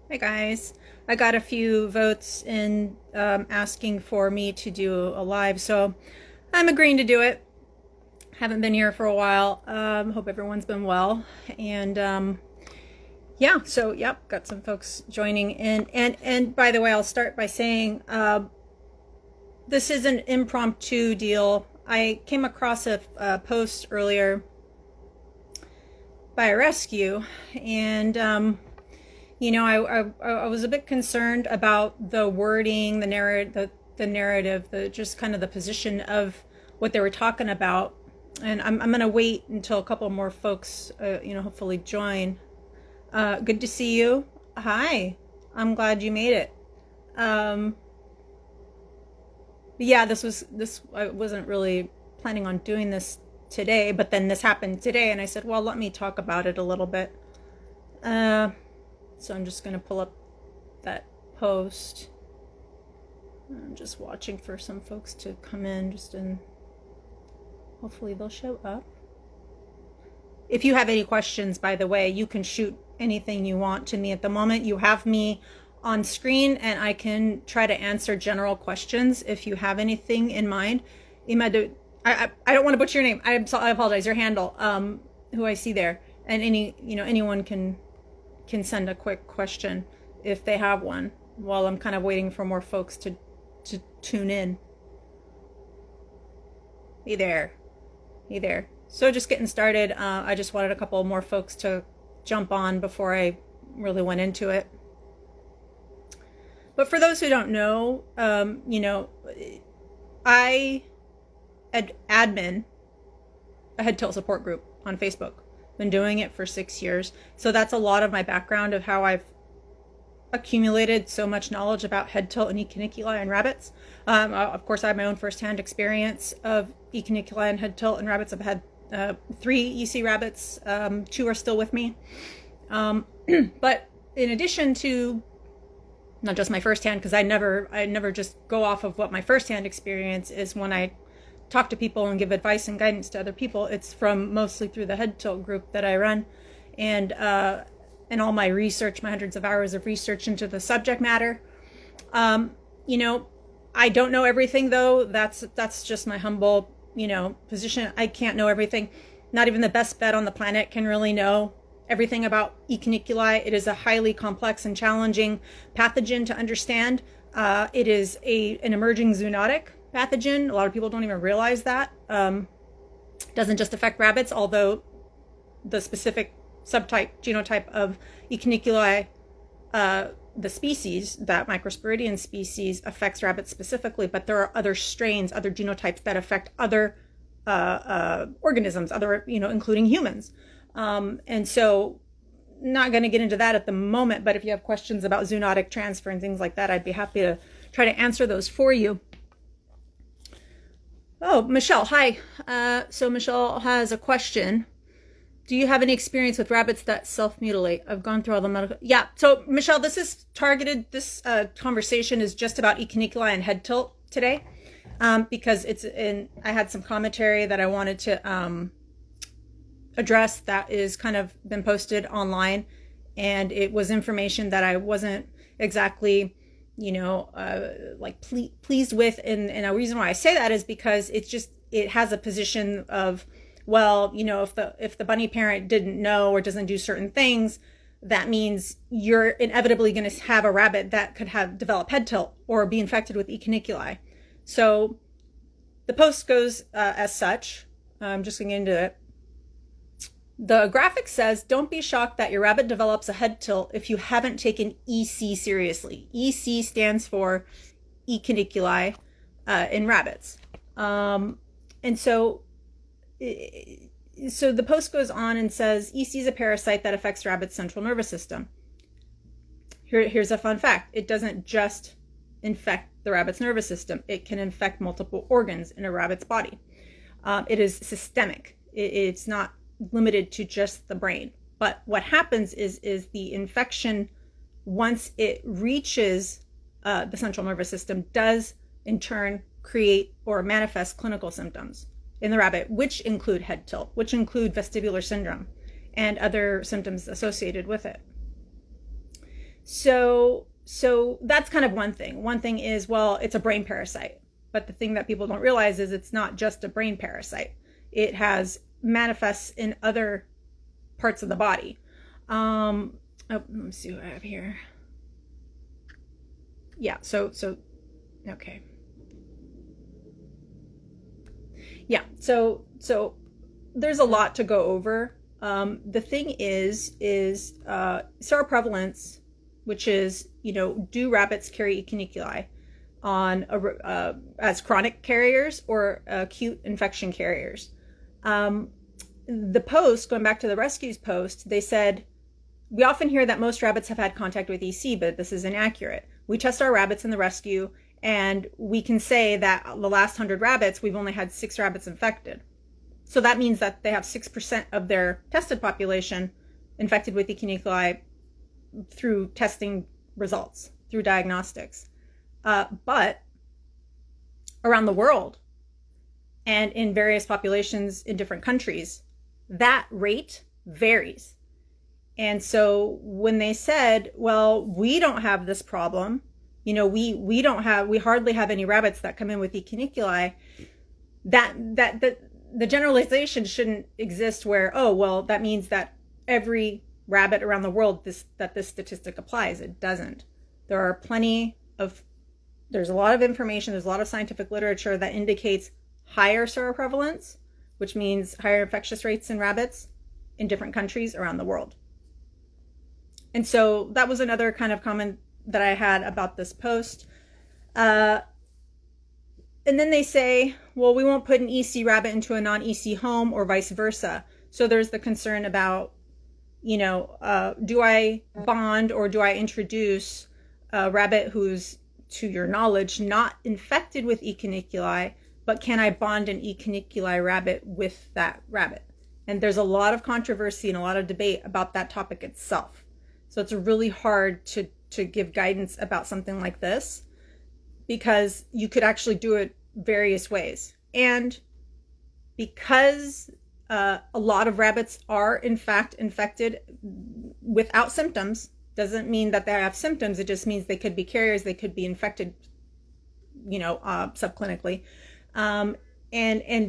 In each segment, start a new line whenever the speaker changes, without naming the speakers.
Hey guys, I got a few votes in asking for me to do a live, so I'm agreeing to do it. Haven't been here for a while. Hope everyone's been well, and yeah. So yep, got some folks joining in. And by the way, I'll start by saying this is an impromptu deal. I came across a post earlier by a rescue, and I was a bit concerned about the wording, the narrative, the just kind of the position of what they were talking about. And I'm going to wait until a couple more folks, hopefully join. Good to see you. Hi. I'm glad you made it. Um, yeah, I wasn't really planning on doing this today, but then this happened today, and I said, well, let me talk about it a little bit. Uh, so I'm just going to pull up that post. I'm just watching for some folks to come in, hopefully they'll show up. If you have any questions, by the way, you can shoot anything you want to me at the moment. You have me on screen, and I can try to answer general questions if you have anything in mind. I don't want to butcher your name. I apologize. Your handle, who I see there, and anyone can send a quick question if they have one while I'm kind of waiting for more folks to tune in. Hey there. Hey there. So just getting started. I just wanted a couple more folks to jump on before I really went into it. But for those who don't know, I admin a head tilt support group on Facebook. Been doing it for 6 years. So that's a lot of my background of how I've accumulated so much knowledge about head tilt and cuniculi and rabbits. Of course, I have my own firsthand experience of cuniculi and head tilt and rabbits. I've had 3 EC rabbits. 2 are still with me. But in addition to not just my firsthand, because I never just go off of what my firsthand experience is when I talk to people and give advice and guidance to other people. It's from mostly through the head tilt group that I run, and all my research, my hundreds of hours of research into the subject matter. I don't know everything, though. That's just my humble, position. I can't know everything. Not even the best vet on the planet can really know everything about E. cuniculi. It is a highly complex and challenging pathogen to understand. It is an emerging zoonotic pathogen. A lot of people don't even realize that. Doesn't just affect rabbits, although the specific subtype, genotype of E. cuniculi, the species, that microsporidian species, affects rabbits specifically, but there are other strains, other genotypes that affect other organisms, including humans. And so not going to get into that at the moment, but if you have questions about zoonotic transfer and things like that, I'd be happy to try to answer those for you. Oh, Michelle, hi. So Michelle has a question. Do you have any experience with rabbits that self-mutilate? I've gone through all the medical... Yeah, so Michelle, this is targeted. This conversation is just about E. cuniculi and head tilt today, because I had some commentary that I wanted to address that is kind of been posted online, and it was information that I wasn't exactly pleased with, and a reason why I say that is because it has a position of, well, if the bunny parent didn't know or doesn't do certain things, that means you're inevitably going to have a rabbit that could have developed head tilt or be infected with E. cuniculi. So the post goes as such. I'm just going to get into it. The graphic says, don't be shocked that your rabbit develops a head tilt if you haven't taken EC seriously. EC stands for E. cuniculi in rabbits. And so the post goes on and says, EC is a parasite that affects rabbits' central nervous system. Here's a fun fact. It doesn't just infect the rabbit's nervous system. It can infect multiple organs in a rabbit's body. It is systemic. It's not limited to just the brain. But what happens is the infection, once it reaches the central nervous system, does in turn create or manifest clinical symptoms in the rabbit, which include head tilt, which include vestibular syndrome, and other symptoms associated with it. So that's kind of one thing. One thing is, well, it's a brain parasite. But the thing that people don't realize is it's not just a brain parasite. It has manifests in other parts of the body. Let me see what I have here. Yeah, so okay. Yeah, so there's a lot to go over. The thing is seroprevalence, which is, do rabbits carry cuniculi on as chronic carriers or acute infection carriers? The post, going back to the rescues post, they said, we often hear that most rabbits have had contact with EC, but this is inaccurate. We test our rabbits in the rescue, and we can say that the last 100 rabbits, we've only had 6 rabbits infected. So that means that they have 6% of their tested population infected with E. cuniculi through testing results, through diagnostics. But around the world and in various populations in different countries, that rate varies. And so when they said, well, we don't have this problem, we hardly have any rabbits that come in with E. cuniculi, that the generalization shouldn't exist where, oh, well, that means that every rabbit around the world this statistic applies. It doesn't. There's a lot of information, there's a lot of scientific literature that indicates higher seroprevalence, which means higher infectious rates in rabbits in different countries around the world. And so that was another kind of comment that I had about this post. And then they say, well, we won't put an EC rabbit into a non-EC home or vice versa. So there's the concern about, do I bond or do I introduce a rabbit who's, to your knowledge, not infected with E. cuniculi, but can I bond an E. cuniculi rabbit with that rabbit? And there's a lot of controversy and a lot of debate about that topic itself. So it's really hard to give guidance about something like this, because you could actually do it various ways. And because a lot of rabbits are in fact infected without symptoms, doesn't mean that they have symptoms. It just means they could be carriers. They could be infected, subclinically. And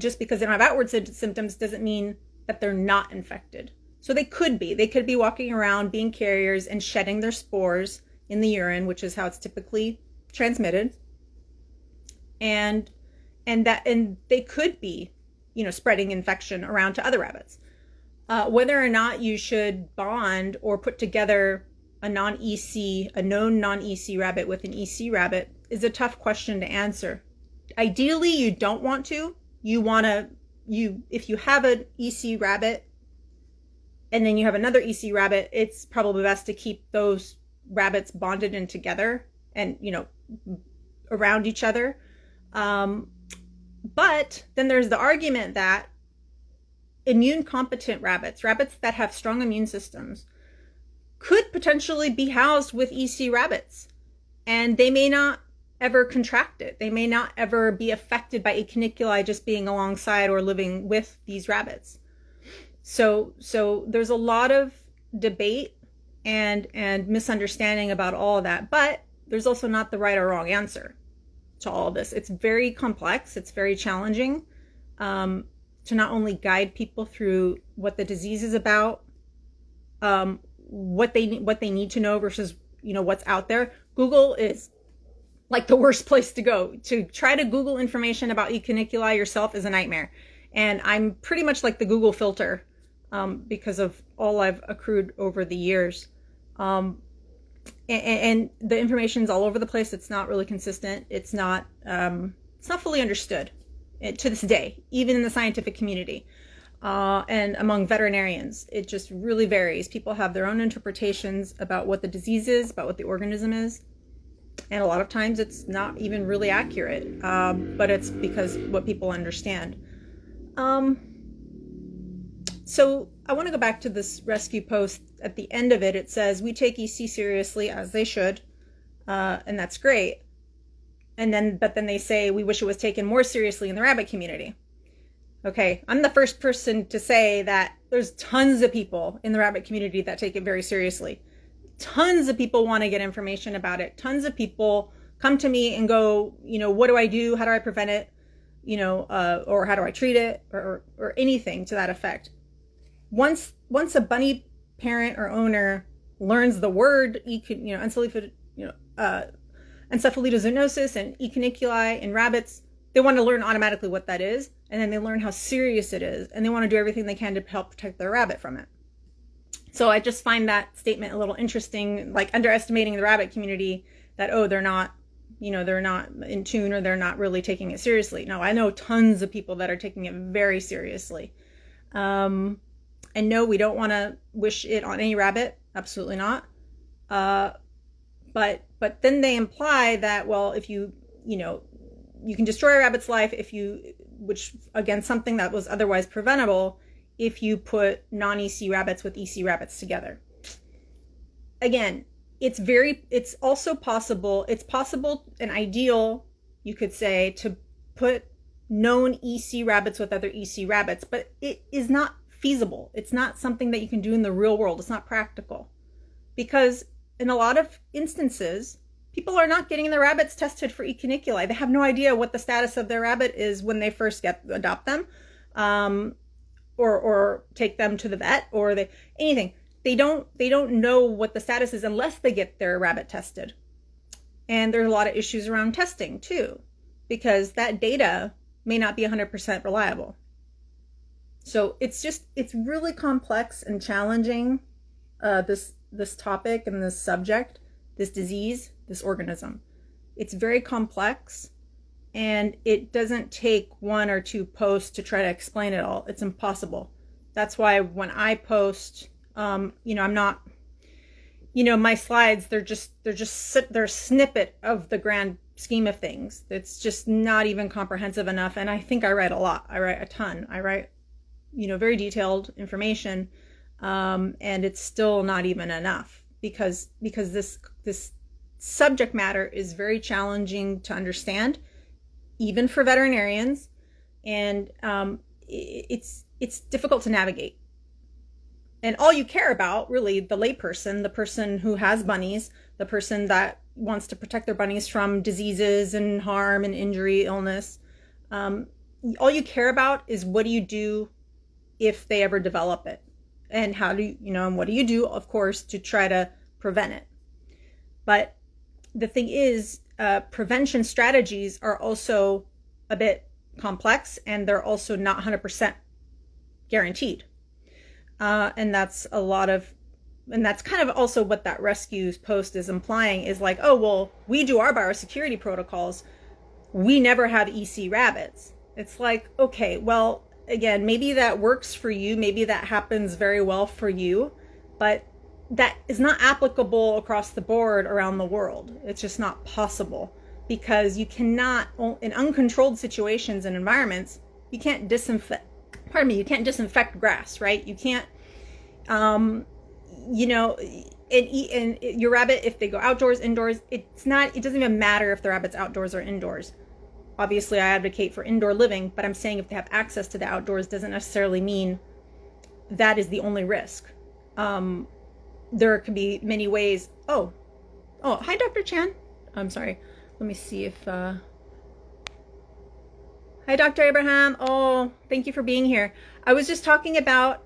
just because they don't have outward symptoms doesn't mean that they're not infected. So they could be walking around being carriers and shedding their spores in the urine, which is how it's typically transmitted. And they could be, spreading infection around to other rabbits. Whether or not you should bond or put together a known non-EC rabbit with an EC rabbit is a tough question to answer. Ideally, you don't want to. If you have an EC rabbit and then you have another EC rabbit, it's probably best to keep those rabbits bonded in together and, around each other. But then there's the argument that immune competent rabbits that have strong immune systems, could potentially be housed with EC rabbits, and they may not ever contract it. They may not ever be affected by E. cuniculi just being alongside or living with these rabbits. So there's a lot of debate and misunderstanding about all of that, but there's also not the right or wrong answer to all of this. It's very complex. It's very challenging to not only guide people through what the disease is about, what they need to know versus what's out there. Google is like the worst place to go. To try to Google information about E. cuniculi yourself is a nightmare. And I'm pretty much like the Google filter because of all I've accrued over the years. And the information's all over the place. It's not really consistent. It's not fully understood to this day, even in the scientific community. And among veterinarians, it just really varies. People have their own interpretations about what the disease is, about what the organism is. And a lot of times it's not even really accurate, but it's because what people understand. So I want to go back to this rescue post. At the end of it, it says, we take EC seriously, as they should, and that's great. But then they say, we wish it was taken more seriously in the rabbit community. Okay, I'm the first person to say that there's tons of people in the rabbit community that take it very seriously. tons of people want to get information about it. Tons of people come to me and go, what do I do? How do I prevent it? Or how do I treat it, or anything to that effect. Once a bunny parent or owner learns the word, encephalotozoonosis and cuniculi in rabbits, they want to learn automatically what that is, and then they learn how serious it is, and they want to do everything they can to help protect their rabbit from it. So I just find that statement a little interesting, like underestimating the rabbit community, that, they're not in tune, or they're not really taking it seriously. No, I know tons of people that are taking it very seriously. And no, we don't want to wish it on any rabbit. Absolutely not. But then they imply that, well, if you can destroy a rabbit's life which again, something that was otherwise preventable, if you put non-EC rabbits with EC rabbits together. Again, it's also possible, and ideal, you could say, to put known EC rabbits with other EC rabbits, but it is not feasible. It's not something that you can do in the real world. It's not practical, because in a lot of instances, people are not getting their rabbits tested for cuniculi. They have no idea what the status of their rabbit is when they first adopt them, or take them to the vet, or anything. They don't know what the status is unless they get their rabbit tested. And there's a lot of issues around testing too, because that data may not be 100% reliable. So it's really complex and challenging, this topic and this subject, this disease, this organism. It's very complex, and it doesn't take one or two posts to try to explain it all. It's impossible. That's why when I post, I'm not, my slides, they're a snippet of the grand scheme of things. It's just not even comprehensive enough. And I think I write a lot. I write a ton. I write, very detailed information. And it's still not even enough, because this subject matter is very challenging to understand, even for veterinarians. And, it's difficult to navigate. And all you care about, really, the layperson, the person who has bunnies, the person that wants to protect their bunnies from diseases and harm and injury, illness. All you care about is, what do you do if they ever develop it? And how do you, and what do you do, of course, to try to prevent it? But the thing is, prevention strategies are also a bit complex, and they're also not 100% guaranteed. And that's kind of also what that rescues post is implying, is like, oh, well, we do our biosecurity protocols, we never have EC rabbits. It's like, okay, well, again, maybe that works for you, maybe that happens very well for you, but that is not applicable across the board around the world. It's just not possible, because you cannot, in uncontrolled situations and environments, you can't disinfect grass, right? You can't, and your rabbit, if they go outdoors, indoors, it doesn't even matter if the rabbit's outdoors or indoors. Obviously, I advocate for indoor living, but I'm saying if they have access to the outdoors doesn't necessarily mean that is the only risk. There could be many ways. Oh, hi, Dr. Chan. I'm sorry. Let me see if, hi, Dr. Abraham. Oh, thank you for being here. I was just talking about,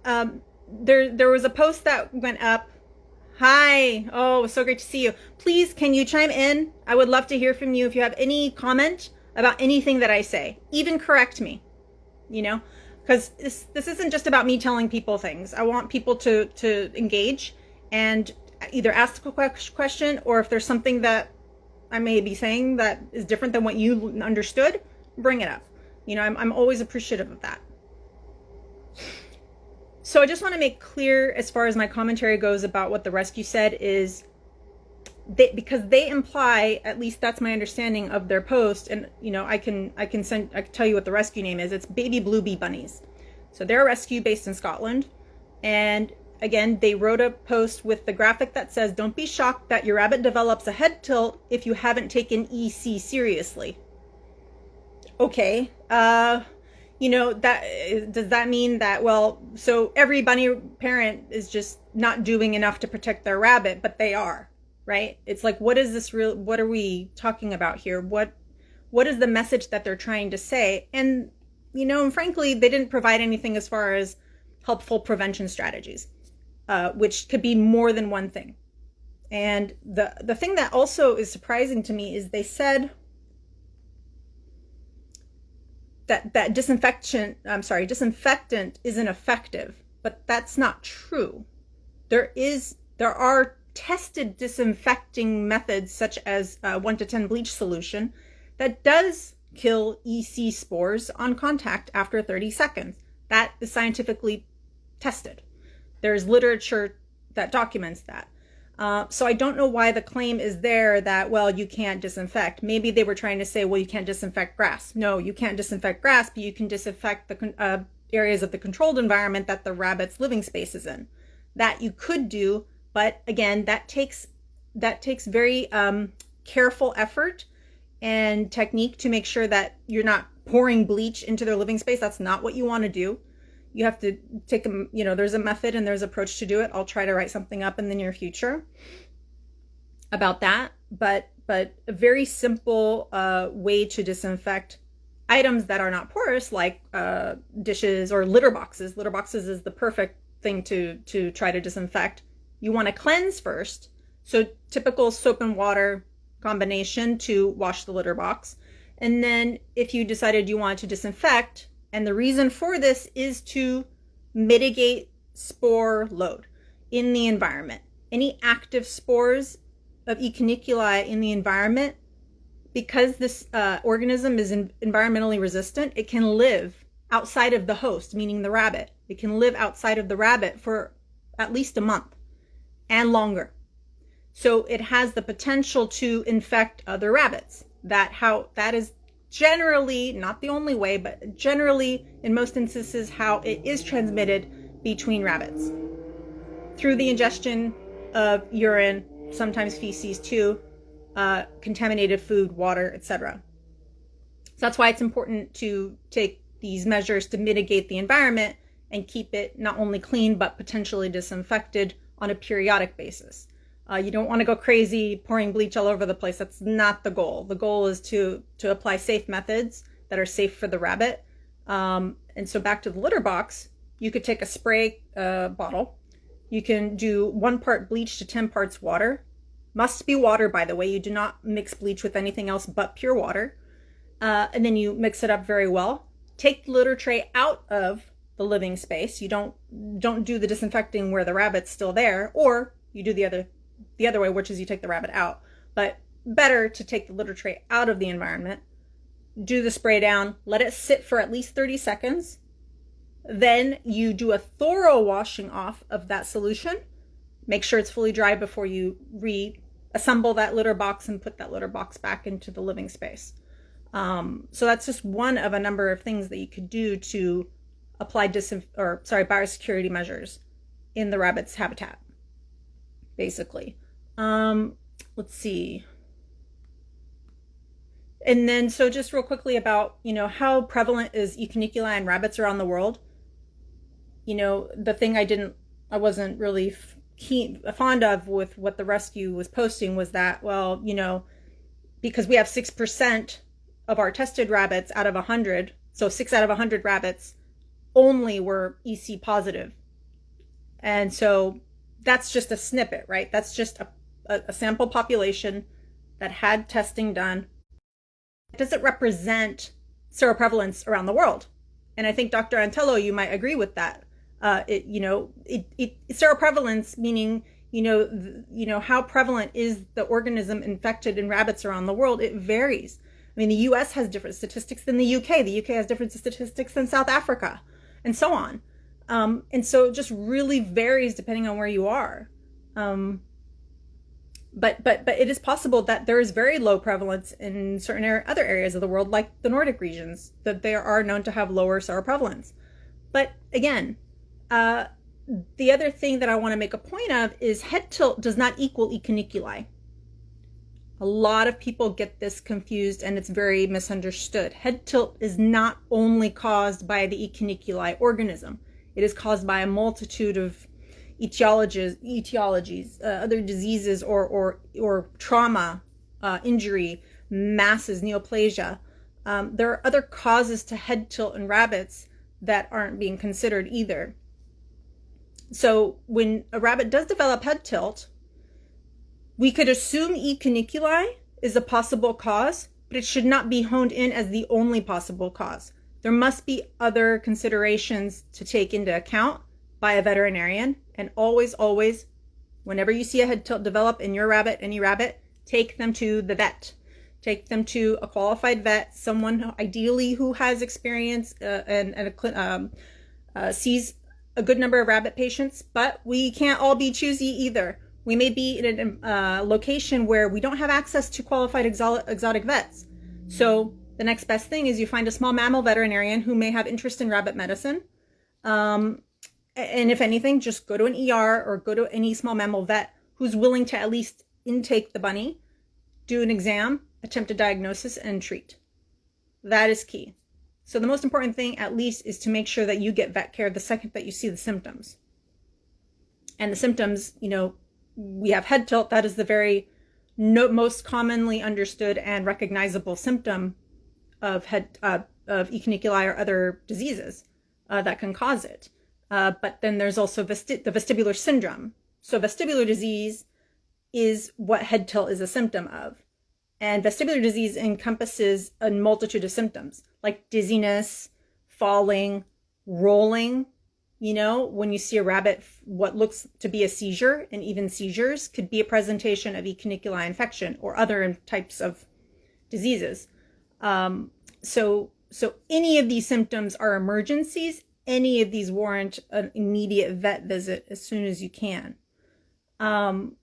there was a post that went up. Hi. Oh, it was so great to see you. Please, can you chime in? I would love to hear from you. If you have any comment about anything that I say, even correct me, because this isn't just about me telling people things. I want people to engage and either ask a question, or if there's something that I may be saying that is different than what you understood, bring it up. I'm always appreciative of that. So I just want to make clear, as far as my commentary goes about what the rescue said, is because they imply, at least that's my understanding of their post, and I can tell you what the rescue name is. It's Baby Blue Bee Bunnies. So they're a rescue based in Scotland, and again, they wrote a post with the graphic that says, "Don't be shocked that your rabbit develops a head tilt if you haven't taken EC seriously." Okay, does that mean that, well, so every bunny parent is just not doing enough to protect their rabbit, but they are, right? It's like, what is this real, what are we talking about here? What is the message that they're trying to say? And, and frankly, they didn't provide anything as far as helpful prevention strategies, which could be more than one thing. And the thing that also is surprising to me is they said that disinfectant isn't effective, but that's not true. There are tested disinfecting methods such as 1-to-10 bleach solution that does kill EC spores on contact after 30 seconds. That is scientifically tested. There's literature that documents that. So I don't know why the claim is there that, well, you can't disinfect. Maybe they were trying to say, well, you can't disinfect grass. No, you can't disinfect grass, but you can disinfect the areas of the controlled environment that the rabbit's living space is in. That you could do, but again, that takes very careful effort and technique to make sure that you're not pouring bleach into their living space. That's not what you want to do. You have to take there's a method and there's an approach to do it. I'll try to write something up in the near future about that. But a very simple way to disinfect items that are not porous, like dishes or litter boxes. Litter boxes is the perfect thing to try to disinfect. You want to cleanse first. So typical soap and water combination to wash the litter box. And then if you decided you wanted to disinfect, and the reason for this is to mitigate spore load in the environment. Any active spores of E. cuniculi in the environment, because this organism is environmentally resistant, it can live outside of the host, meaning the rabbit. It can live outside of the rabbit for at least a month and longer. So it has the potential to infect other rabbits. That is generally, not the only way, but generally in most instances how it is transmitted between rabbits through the ingestion of urine, sometimes feces too, contaminated food, water, etc. So that's why it's important to take these measures to mitigate the environment and keep it not only clean but potentially disinfected on a periodic basis. You don't want to go crazy pouring bleach all over the place. That's not the goal. The goal is to apply safe methods that are safe for the rabbit. And so back to the litter box, you could take a spray bottle. You can do 1 part bleach to 10 parts water. Must be water, by the way. You do not mix bleach with anything else but pure water. And then you mix it up very well. Take the litter tray out of the living space. You don't do the disinfecting where the rabbit's still there, or you do the other way, which is you take the rabbit out. But better to take the litter tray out of the environment, do the spray down, let it sit for at least 30 seconds. Then you do a thorough washing off of that solution. Make sure it's fully dry before you reassemble that litter box and put that litter box back into the living space. So that's just one of a number of things that you could do to apply biosecurity measures in the rabbit's habitat. Basically. Let's see. And then, so just real quickly about, how prevalent is E. cuniculi in rabbits around the world. The thing I wasn't really fond of with what the rescue was posting was that, well, because we have 6% of our tested rabbits out of 100, so 6 out of 100 rabbits only were EC positive. And so that's just a snippet, right? That's just a sample population that had testing done. It doesn't represent seroprevalence around the world. And I think Dr. Antello, you might agree with that. Seroprevalence, meaning, how prevalent is the organism infected in rabbits around the world? It varies. I mean, the US has different statistics than the UK. The UK has different statistics than South Africa, and so on. And so it just really varies depending on where you are. But it is possible that there is very low prevalence in certain other areas of the world, like the Nordic regions, that they are known to have lower seroprevalence. But again, the other thing that I want to make a point of is head tilt does not equal E. cuniculi. A lot of people get this confused and it's very misunderstood. Head tilt is not only caused by the cuniculi organism. It is caused by a multitude of etiologies, other diseases or trauma, injury, masses, neoplasia. There are other causes to head tilt in rabbits that aren't being considered either. So when a rabbit does develop head tilt, we could assume E. cuniculi is a possible cause, but it should not be honed in as the only possible cause. There must be other considerations to take into account by a veterinarian. And always, always, whenever you see a head tilt develop in your rabbit, any rabbit, take them to the vet. Take them to a qualified vet, someone ideally who has experience and sees a good number of rabbit patients, but we can't all be choosy either. We may be in a location where we don't have access to qualified exotic vets. So the next best thing is you find a small mammal veterinarian who may have interest in rabbit medicine. And if anything, just go to an ER or go to any small mammal vet who's willing to at least intake the bunny, do an exam, attempt a diagnosis, and treat. That is key. So the most important thing, at least, is to make sure that you get vet care the second that you see the symptoms. And the symptoms, we have head tilt. That is the most commonly understood and recognizable symptom of E. cuniculi or other diseases that can cause it. But then there's also the vestibular syndrome. So vestibular disease is what head tilt is a symptom of. And vestibular disease encompasses a multitude of symptoms like dizziness, falling, rolling. When you see a rabbit, what looks to be a seizure, and even seizures could be a presentation of E. cuniculi infection or other types of diseases. So any of these symptoms are emergencies. Any of these warrant an immediate vet visit as soon as you can. And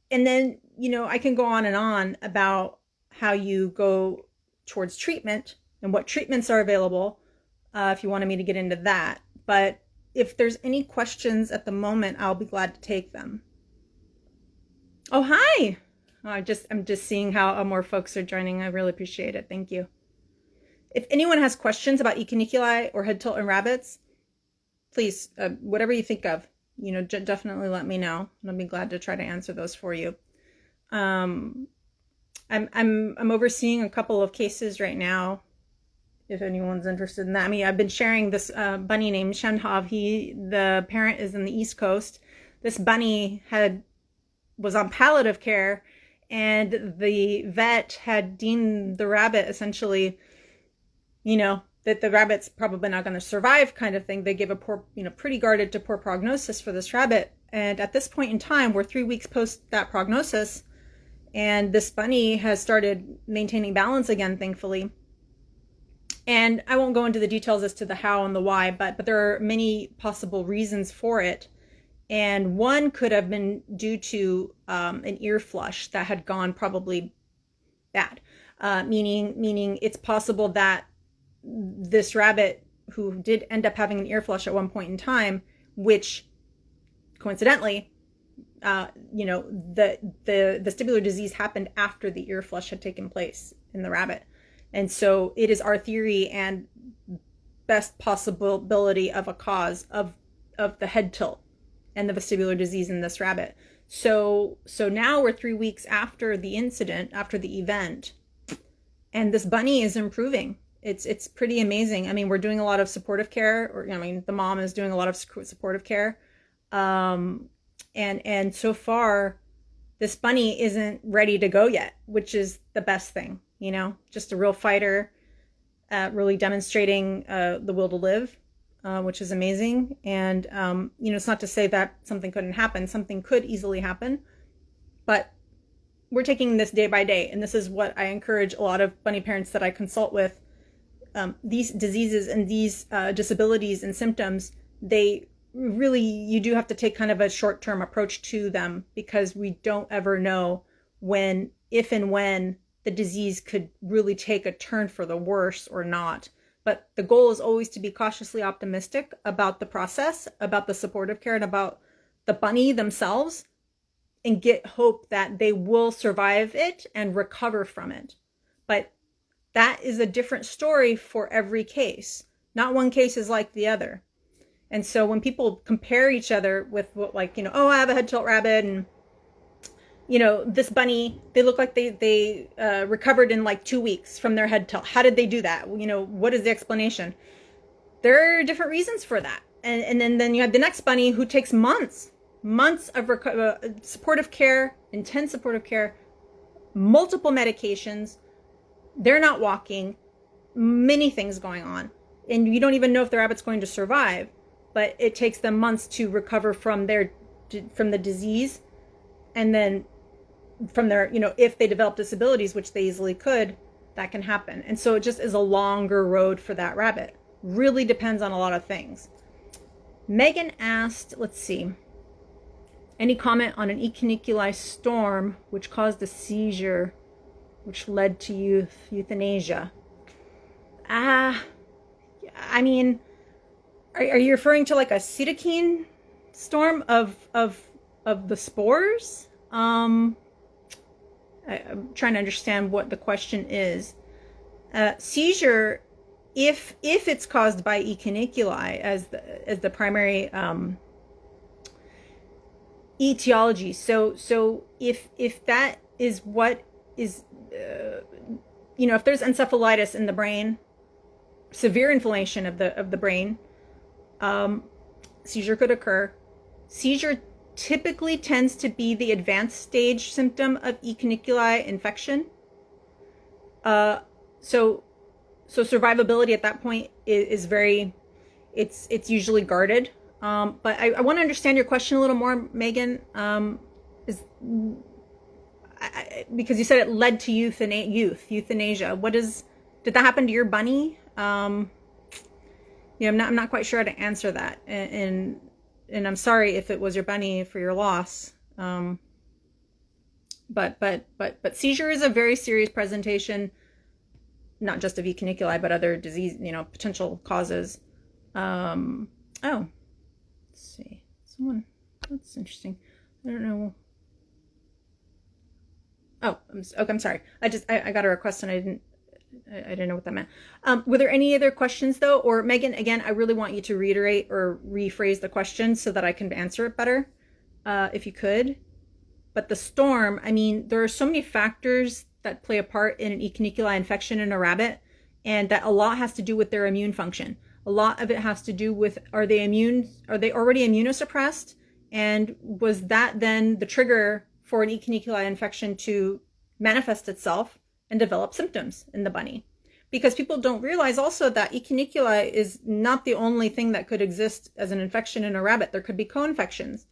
then, I can go on about how you go towards treatment and what treatments are available, if you wanted me to get into that. But if there's any questions at the moment, I'll be glad to take them. Oh, hi. I'm just seeing how more folks are joining. I really appreciate it. Thank you. If anyone has questions about E. cuniculi or head tilt in rabbits, please, whatever you think of, definitely let me know. I'll be glad to try to answer those for you. I'm overseeing a couple of cases right now, if anyone's interested in that. I mean, I've been sharing this bunny named Shenhav. The parent is in the East Coast. This bunny was on palliative care, and the vet had deemed the rabbit essentially, that the rabbit's probably not going to survive kind of thing. They give a poor, pretty guarded to poor prognosis for this rabbit. And at this point in time, we're 3 weeks post that prognosis, and this bunny has started maintaining balance again, thankfully. And I won't go into the details as to the how and the why, but there are many possible reasons for it. And one could have been due to an ear flush that had gone probably bad, meaning it's possible that this rabbit who did end up having an ear flush at one point in time, which coincidentally, the vestibular disease happened after the ear flush had taken place in the rabbit. And so it is our theory and best possibility of a cause of the head tilt and the vestibular disease in this rabbit. So now we're 3 weeks after the incident, after the event, and this bunny is improving. It's pretty amazing. I mean, we're doing a lot of supportive care, the mom is doing a lot of supportive care. And so far, this bunny isn't ready to go yet, which is the best thing, just a real fighter, really demonstrating the will to live, which is amazing. And, it's not to say that something couldn't happen. Something could easily happen, but we're taking this day by day. And this is what I encourage a lot of bunny parents that I consult with. These diseases and these disabilities and symptoms, you do have to take kind of a short-term approach to them, because we don't ever know if and when the disease could really take a turn for the worse or not. But the goal is always to be cautiously optimistic about the process, about the supportive care, and about the bunny themselves. and get hope that they will survive it and recover from it. But that is a different story for every case. Not one case is like the other. And so when people compare each other with what, like, oh, I have a head tilt rabbit, and this bunny, they look like they recovered in like 2 weeks from their head tilt. How did they do that? What is the explanation? There are different reasons for that. And then you have the next bunny who takes months of supportive care, intense supportive care, multiple medications. They're not walking, many things going on. And you don't even know if the rabbit's going to survive, but it takes them months to recover from the disease. And then from their, if they develop disabilities, which they easily could, that can happen. And so it just is a longer road for that rabbit. Really depends on a lot of things. Megan asked, let's see, any comment on an cuniculi storm which caused a seizure which led to euthanasia? I mean, are you referring to like a cytokine storm of the spores? I'm trying to understand what the question is. Seizure, if it's caused by cuniculi as the primary etiology. So if that is what is, if there's encephalitis in the brain, severe inflammation of the brain, seizure could occur. Seizure typically tends to be the advanced stage symptom of cuniculi infection. So survivability at that point is very, it's usually guarded. But I want to understand your question a little more, Megan. Because you said it led to euthanasia. Did that happen to your bunny? I'm not quite sure how to answer that. And I'm sorry if it was your bunny for your loss. But seizure is a very serious presentation, not just of cuniculi, but other disease, potential causes. Oh, let's see. That's interesting. I don't know. Oh, I'm sorry. I got a request and I didn't know what that meant. Were there any other questions though? Or Megan, again, I really want you to reiterate or rephrase the question so that I can answer it better, if you could. But the storm, I mean, there are so many factors that play a part in an cuniculi infection in a rabbit, and that a lot has to do with their immune function. A lot of it has to do with, are they already immunosuppressed? And was that then the trigger for an cuniculi infection to manifest itself and develop symptoms in the bunny? Because people don't realize also that cuniculi is not the only thing that could exist as an infection in a rabbit. There could be co-infections,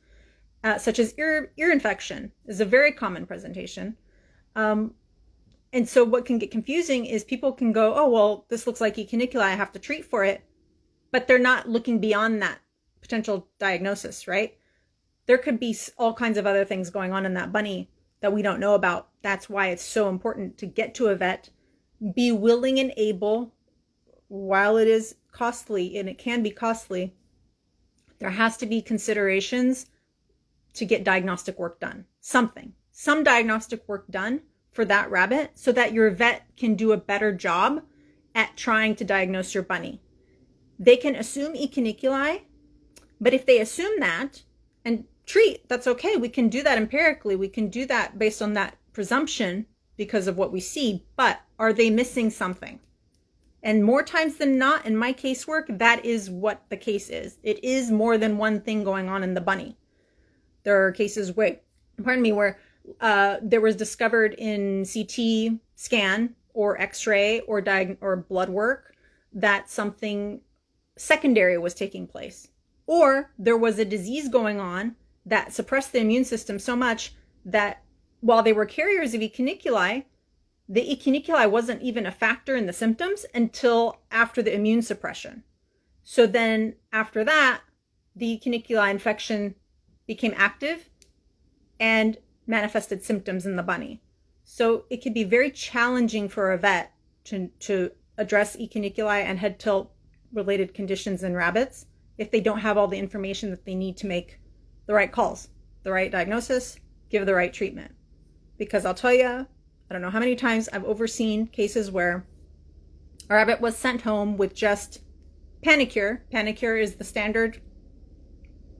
such as ear infection is a very common presentation. And so what can get confusing is people can go, oh, well, this looks like cuniculi, I have to treat for it. But they're not looking beyond that potential diagnosis, right? There could be all kinds of other things going on in that bunny that we don't know about. That's why it's so important to get to a vet, be willing and able, while it is costly, and it can be costly, there has to be considerations to get diagnostic work done. Some diagnostic work done for that rabbit so that your vet can do a better job at trying to diagnose your bunny. They can assume cuniculi, but if they assume that and treat, that's okay. We can do that empirically. We can do that based on that presumption because of what we see, but are they missing something? And more times than not, in my casework, that is what the case is. It is more than one thing going on in the bunny. There are cases where there was discovered in CT scan or X-ray or blood work that something secondary was taking place. Or there was a disease going on that suppressed the immune system so much that while they were carriers of cuniculi, the cuniculi wasn't even a factor in the symptoms until after the immune suppression. So then after that, the cuniculi infection became active and manifested symptoms in the bunny. So it could be very challenging for a vet to address cuniculi and head tilt related conditions in rabbits if they don't have all the information that they need to make the right calls, the right diagnosis, give the right treatment. Because I'll tell you, I don't know how many times I've overseen cases where a rabbit was sent home with just Panicure. Panicure is the standard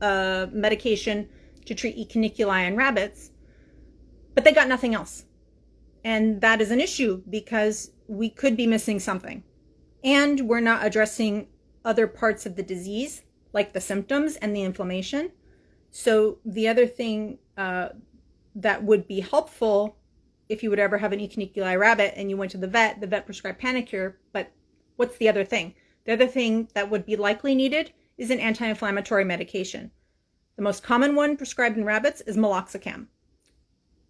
medication to treat E. cuniculi in rabbits, but they got nothing else. And that is an issue because we could be missing something. And we're not addressing other parts of the disease, like the symptoms and the inflammation. So the other thing that would be helpful if you would ever have an E. cuniculi rabbit and you went to the vet prescribed Panicure, but what's the other thing? The other thing that would be likely needed is an anti-inflammatory medication. The most common one prescribed in rabbits is meloxicam.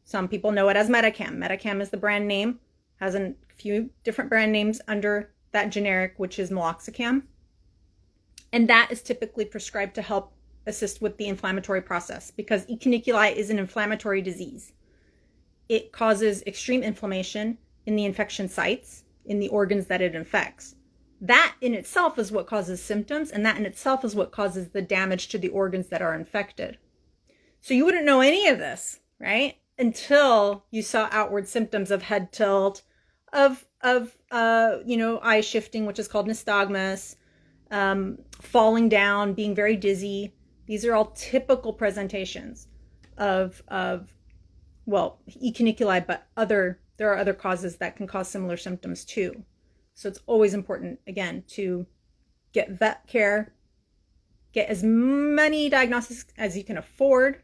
Some people know it as Metacam. Metacam is the brand name, has a few different brand names under that generic, which is meloxicam. And that is typically prescribed to help assist with the inflammatory process because E. cuniculi is an inflammatory disease. It causes extreme inflammation in the infection sites, in the organs that it infects. That in itself is what causes symptoms, and that in itself is what causes the damage to the organs that are infected. So you wouldn't know any of this, right? Until you saw outward symptoms of head tilt, of eye shifting, which is called nystagmus, falling down, being very dizzy. These are all typical presentations of E. cuniculi, but there are other causes that can cause similar symptoms too. So it's always important, again, to get vet care, get as many diagnostics as you can afford.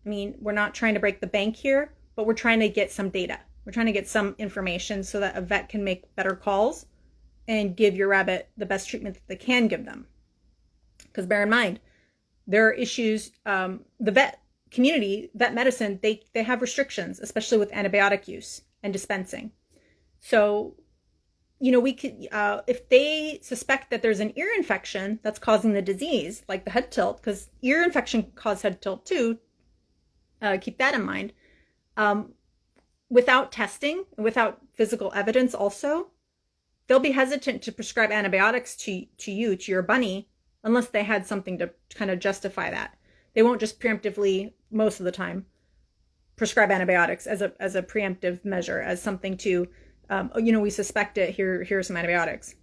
I mean, we're not trying to break the bank here, but we're trying to get some data. We're trying to get some information so that a vet can make better calls and give your rabbit the best treatment that they can give them. Because bear in mind, there are issues, the vet community, vet medicine, they have restrictions, especially with antibiotic use and dispensing. So, we could, if they suspect that there's an ear infection that's causing the disease, like the head tilt, because ear infection causes head tilt too, keep that in mind. Without testing, without physical evidence also, they'll be hesitant to prescribe antibiotics to your bunny, unless they had something to kind of justify that. They won't just preemptively, most of the time, prescribe antibiotics as a preemptive measure, as something to, we suspect it, here are some antibiotics.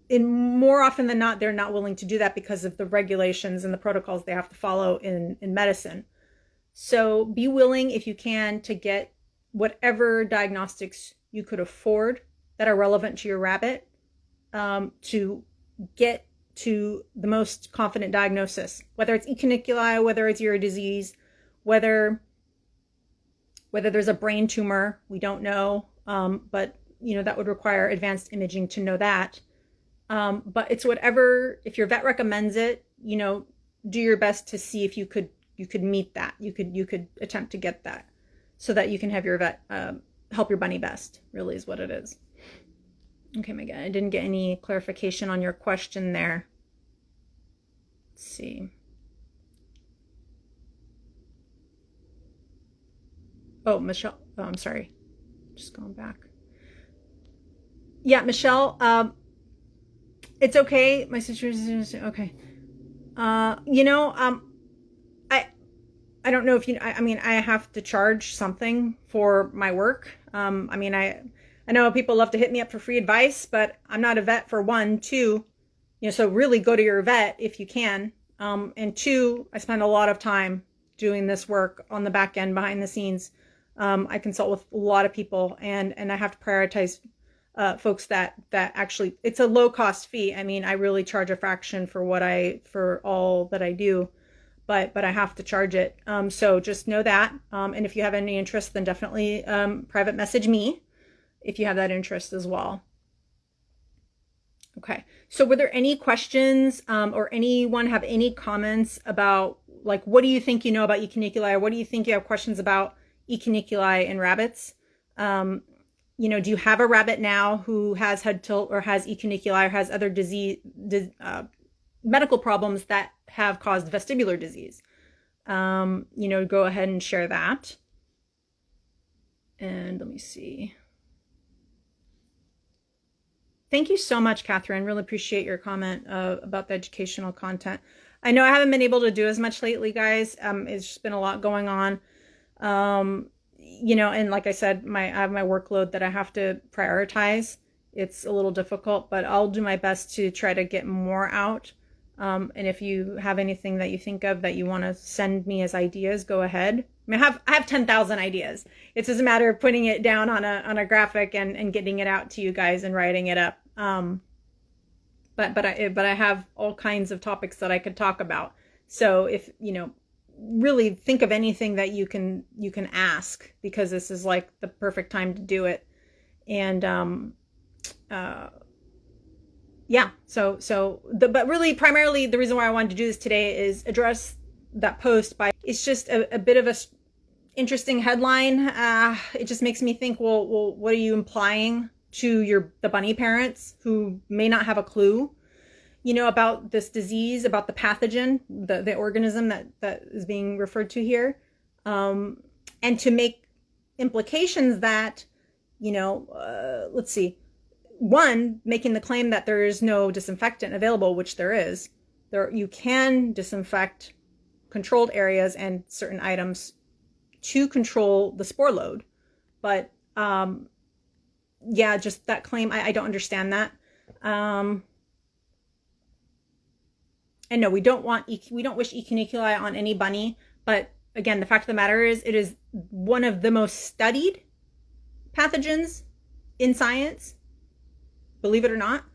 More often than not, they're not willing to do that because of the regulations and the protocols they have to follow in medicine. So be willing, if you can, to get whatever diagnostics you could afford that are relevant to your rabbit, to get to the most confident diagnosis, whether it's E. cuniculi, whether it's ear disease, whether there's a brain tumor, we don't know, but that would require advanced imaging to know that. But it's whatever, if your vet recommends it, do your best to see if you could meet that. You could attempt to get that so that you can have your vet help your bunny best, really is what it is. Okay, my God, I didn't get any clarification on your question there. Let's see. Oh, Michelle. Oh, I'm sorry. Just going back. Yeah, Michelle. It's okay. My sister is okay. I don't know if I have to charge something for my work. I know people love to hit me up for free advice, but I'm not a vet, for one. Two, so really go to your vet if you can. And two, I spend a lot of time doing this work on the back end, behind the scenes. I consult with a lot of people, and I have to prioritize folks that actually, it's a low cost fee. I really charge a fraction for all that I do, but I have to charge it. So just know that. And if you have any interest, then definitely private message me if you have that interest as well. Okay. So were there any questions or anyone have any comments about, like, what do you think you know about E. cuniculi, or what do you think you have questions about E. cuniculi in rabbits? Do you have a rabbit now who has head tilt or has E. cuniculi or has other medical problems that have caused vestibular disease? Go ahead and share that. And let me see. Thank you so much, Catherine. Really appreciate your comment about the educational content. I know I haven't been able to do as much lately, guys. It's just been a lot going on. And like I said, I have my workload that I have to prioritize. It's a little difficult, but I'll do my best to try to get more out. And if you have anything that you think of that you want to send me as ideas, go ahead. I have 10,000 ideas. It's just a matter of putting it down on a graphic and getting it out to you guys and writing it up. But I have all kinds of topics that I could talk about. So if really think of anything that you can ask, because this is like the perfect time to do it. And but really primarily the reason why I wanted to do this today is address that post. It's just a bit of a interesting headline. It just makes me think, well, what are you implying to the bunny parents who may not have a clue, about this disease, about the pathogen, the organism that is being referred to here, and to make implications that, let's see, one, making the claim that there is no disinfectant available, which there is. You can disinfect controlled areas and certain items to control the spore load, but just that claim, I don't understand that. And no, we don't wish E. cuniculi on any bunny, but again, the fact of the matter is, it is one of the most studied pathogens in science, believe it or not,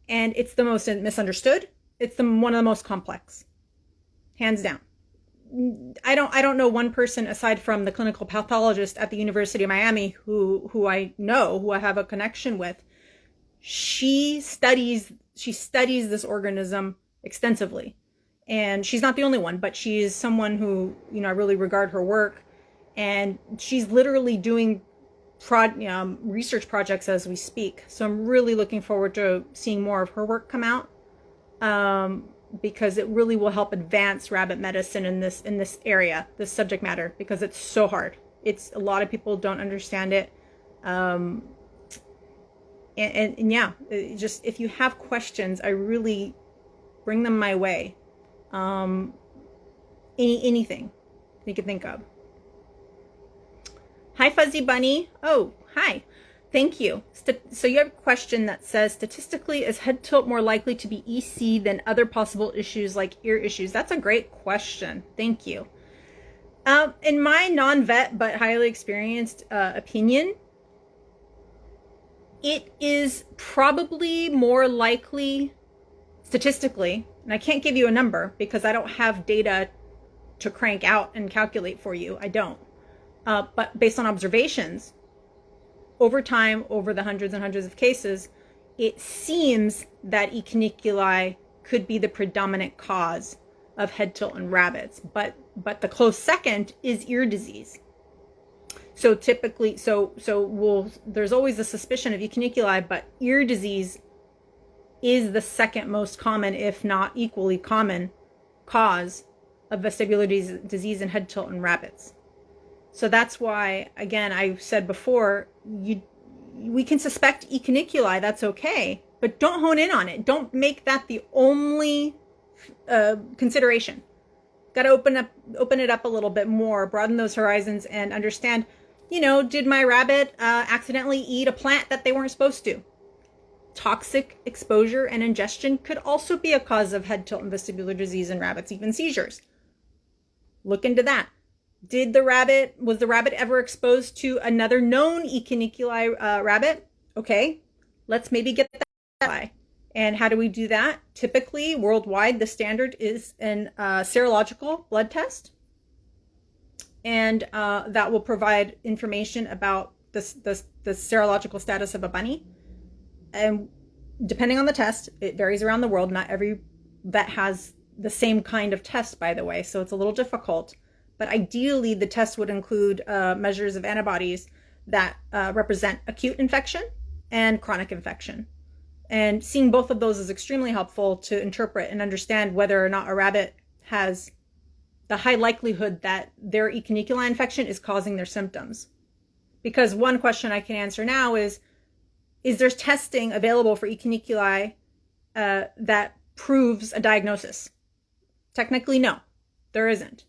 and it's the most misunderstood. It's one of the most complex, hands down. I don't know one person aside from the clinical pathologist at the University of Miami who I know, who I have a connection with. She studies this organism extensively, and she's not the only one, but she is someone who, I really regard her work, and she's literally doing research projects as we speak. So I'm really looking forward to seeing more of her work come out, because it really will help advance rabbit medicine in this area, this subject matter, because it's so hard. A lot of people don't understand it. Just if you have questions, I really bring them my way. Anything you can think of. Hi, Fuzzy Bunny. Oh, hi. Thank you. So you have a question that says, statistically, is head tilt more likely to be EC than other possible issues like ear issues? That's a great question. Thank you. In my non-vet but highly experienced opinion, it is probably more likely statistically, and I can't give you a number because I don't have data to crank out and calculate for you. I don't. But based on observations, over time, over the hundreds and hundreds of cases, it seems that E. cuniculi could be the predominant cause of head tilt in rabbits. But the close second is ear disease. So typically, there's always a suspicion of E. cuniculi, but ear disease is the second most common, if not equally common, cause of vestibular disease and head tilt in rabbits. So that's why, again, I said before, we can suspect E. cuniculi, that's okay, but don't hone in on it. Don't make that the only consideration. Got to open it up a little bit more, broaden those horizons, and understand, did my rabbit accidentally eat a plant that they weren't supposed to? Toxic exposure and ingestion could also be a cause of head tilt and vestibular disease in rabbits, even seizures. Look into that. Was the rabbit ever exposed to another known E. cuniculi rabbit? Okay, let's maybe get that. And how do we do that? Typically, worldwide, the standard is an serological blood test. And that will provide information about the serological status of a bunny. And depending on the test, it varies around the world. Not every vet has the same kind of test, by the way, so it's a little difficult. But ideally, the test would include measures of antibodies that represent acute infection and chronic infection. And seeing both of those is extremely helpful to interpret and understand whether or not a rabbit has the high likelihood that their E. cuniculi infection is causing their symptoms. Because one question I can answer now is there testing available for E. cuniculi that proves a diagnosis? Technically, no, there isn't.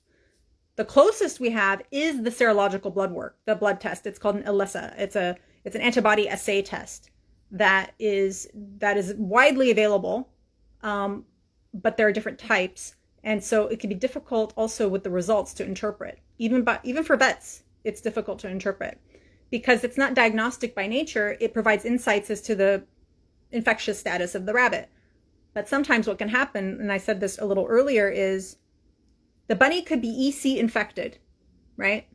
The closest we have is the serological blood work, the blood test. It's called an ELISA. It's an antibody assay test that is widely available, but there are different types, and so it can be difficult also with the results to interpret. Even for vets, it's difficult to interpret because it's not diagnostic by nature. It provides insights as to the infectious status of the rabbit. But sometimes what can happen, and I said this a little earlier, is the bunny could be EC infected, right?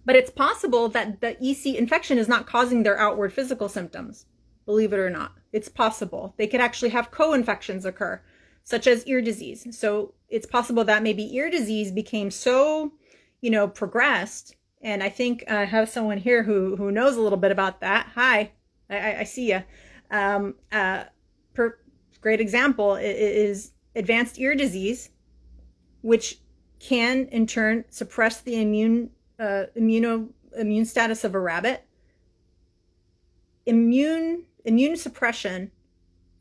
But it's possible that the EC infection is not causing their outward physical symptoms. Believe it or not, it's possible. They could actually have co-infections occur, such as ear disease. So it's possible that maybe ear disease became so, progressed. And I think I have someone here who knows a little bit about that. Hi, I see you. Great example is advanced ear disease, which can in turn suppress the immune status of a rabbit. Immune suppression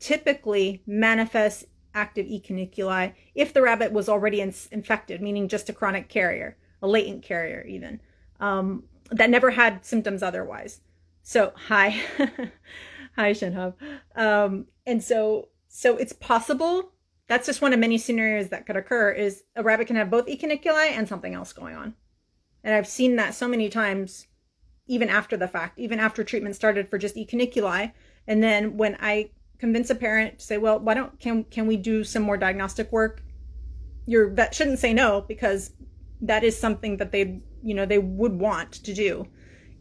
typically manifests active E. cuniculi if the rabbit was already infected, meaning just a chronic carrier, a latent carrier even, that never had symptoms otherwise. So hi, hi Shinhab. And so it's possible. That's just one of many scenarios that could occur, is a rabbit can have both E. cuniculi and something else going on. And I've seen that so many times, even after the fact, even after treatment started for just E. cuniculi. And then when I convince a parent to say, well, can we do some more diagnostic work? Your vet shouldn't say no, because that is something that they would want to do,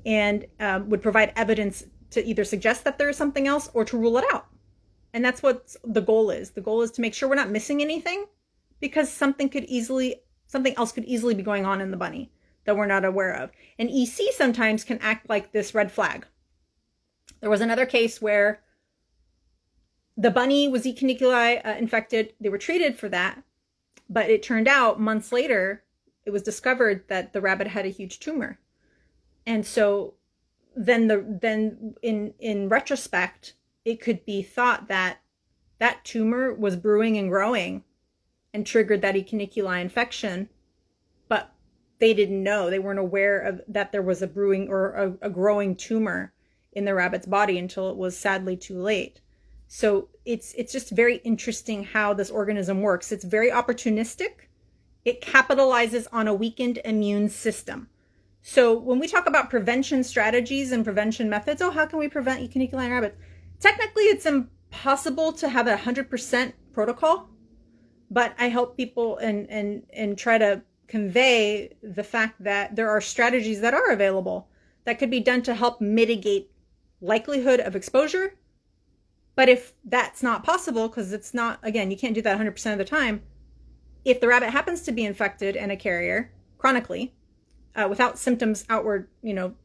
and would provide evidence to either suggest that there is something else or to rule it out. And that's what the goal is. The goal is to make sure we're not missing anything, because something else could easily be going on in the bunny that we're not aware of. And EC sometimes can act like this red flag. There was another case where the bunny was E. cuniculi infected. They were treated for that, but it turned out months later, it was discovered that the rabbit had a huge tumor. And so then in retrospect, it could be thought that that tumor was brewing and growing and triggered that E. cuniculi infection, but they didn't know. They weren't aware of that there was a brewing or a growing tumor in the rabbit's body until it was sadly too late. So it's just very interesting how this organism works. It's very opportunistic. It capitalizes on a weakened immune system. So when we talk about prevention strategies and prevention methods, how can we prevent E. cuniculi in rabbits? Technically, it's impossible to have 100% protocol, but I help people and try to convey the fact that there are strategies that are available that could be done to help mitigate likelihood of exposure. But if that's not possible, because it's not, again, you can't do that 100% of the time, if the rabbit happens to be infected and a carrier chronically, without symptoms outward,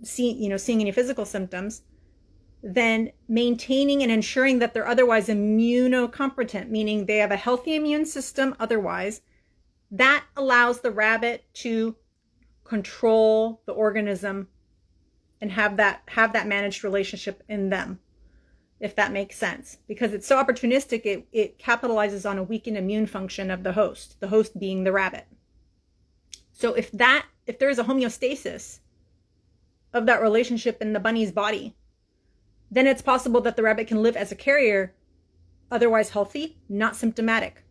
seeing any physical symptoms, then maintaining and ensuring that they're otherwise immunocompetent, meaning they have a healthy immune system otherwise, that allows the rabbit to control the organism and have that managed relationship in them, if that makes sense. Because it's so opportunistic, it capitalizes on a weakened immune function of the host being the rabbit. So if there is a homeostasis of that relationship in the bunny's body, then it's possible that the rabbit can live as a carrier, otherwise healthy, not symptomatic,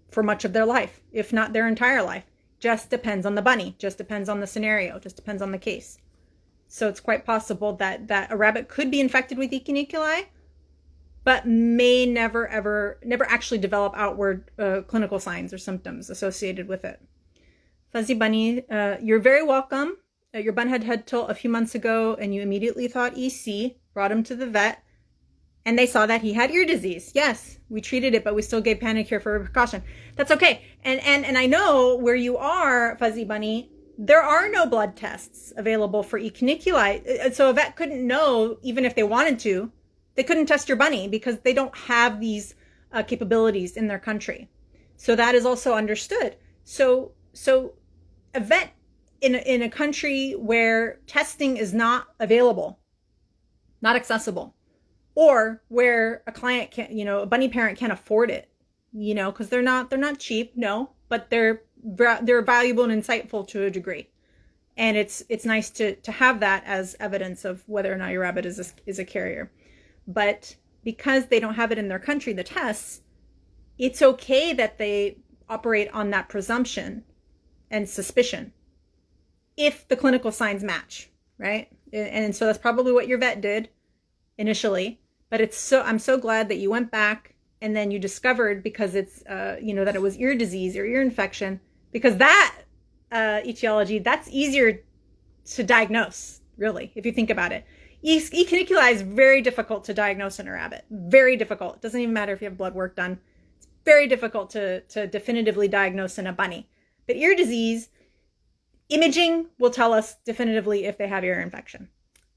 for much of their life, if not their entire life. Just depends on the bunny, just depends on the scenario, just depends on the case. So it's quite possible that a rabbit could be infected with E. cuniculi, but may never actually develop outward clinical signs or symptoms associated with it. Fuzzy Bunny, you're very welcome. Your bun had till a few months ago, and you immediately thought EC, brought him to the vet, and they saw that he had ear disease. Yes, we treated it, but we still gave Panicure for precaution. That's okay. And I know where you are, Fuzzy Bunny, there are no blood tests available for E. cuniculi. So a vet couldn't know, even if they wanted to, they couldn't test your bunny because they don't have these capabilities in their country. So that is also understood. So a vet in a country where testing is not available, not accessible, or where a client can't, a bunny parent can't afford it, because they're not cheap, no, but they're valuable and insightful to a degree. And it's nice to have that as evidence of whether or not your rabbit is a carrier. But because they don't have it in their country, the tests, it's okay that they operate on that presumption and suspicion if the clinical signs match, right? And so that's probably what your vet did initially. But I'm so glad that you went back and then you discovered, because it's that it was ear disease or ear infection, because that etiology, that's easier to diagnose, really, if you think about it. E. cuniculi is very difficult to diagnose in a rabbit. Very difficult. It doesn't even matter if you have blood work done. It's very difficult to definitively diagnose in a bunny. But ear disease, imaging will tell us definitively if they have ear infection.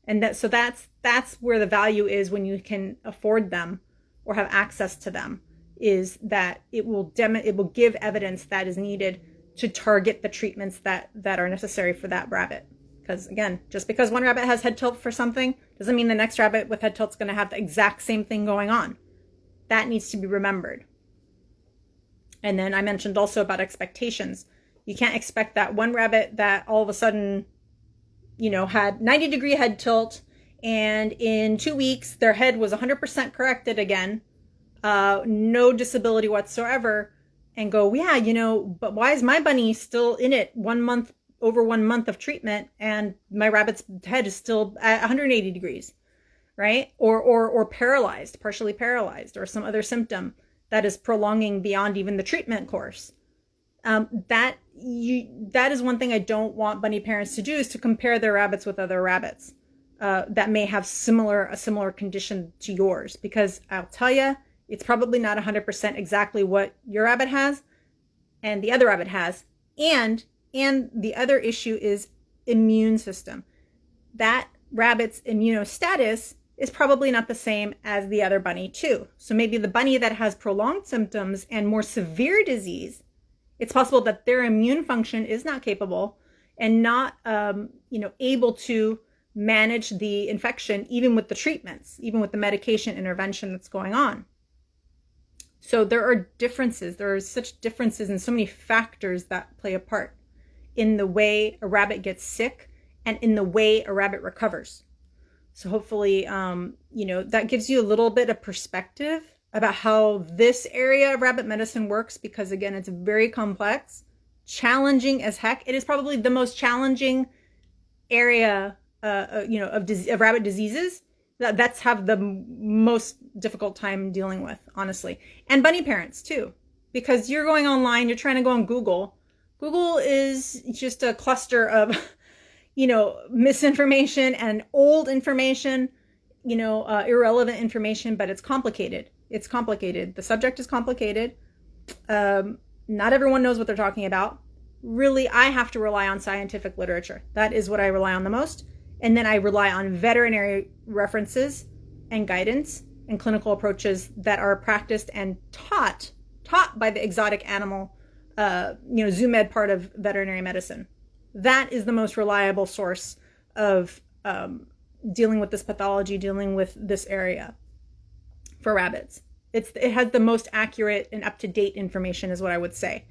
And that's where the value is when you can afford them or have access to them, is that it will give evidence that is needed to target the treatments that are necessary for that rabbit. Because again, just because one rabbit has head tilt for something doesn't mean the next rabbit with head tilt is going to have the exact same thing going on. That needs to be remembered. And then I mentioned also about expectations. You can't expect that one rabbit that all of a sudden, had 90-degree head tilt, and in 2 weeks their head was 100% corrected again, no disability whatsoever, and go, but why is my bunny still in it over 1 month of treatment, and my rabbit's head is still at 180 degrees, right? Or paralyzed, partially paralyzed, or some other symptom that is prolonging beyond even the treatment course. That is one thing I don't want bunny parents to do, is to compare their rabbits with other rabbits that may have a similar condition to yours, because I'll tell you, it's probably not 100% exactly what your rabbit has and the other rabbit has. And the other issue is immune system. That rabbit's immunostatus is probably not the same as the other bunny too. So maybe the bunny that has prolonged symptoms and more severe disease, it's possible that their immune function is not capable and not able to manage the infection, even with the treatments, even with the medication intervention that's going on. So there are differences. There are such differences in so many factors that play a part in the way a rabbit gets sick and in the way a rabbit recovers. So hopefully, that gives you a little bit of perspective about how this area of rabbit medicine works, because again, it's very complex, challenging as heck. It is probably the most challenging area, of rabbit diseases that's have the most difficult time dealing with, honestly. And bunny parents too, because you're going online, you're trying to go on Google. Google is just a cluster of, misinformation and old information, irrelevant information, but it's complicated. It's complicated. The subject is complicated. Not everyone knows what they're talking about. Really, I have to rely on scientific literature. That is what I rely on the most. And then I rely on veterinary references and guidance and clinical approaches that are practiced and taught by the exotic animal, zoo med part of veterinary medicine. That is the most reliable source of dealing with this pathology, dealing with this area for rabbits. It has the most accurate and up-to-date information, is what I would say,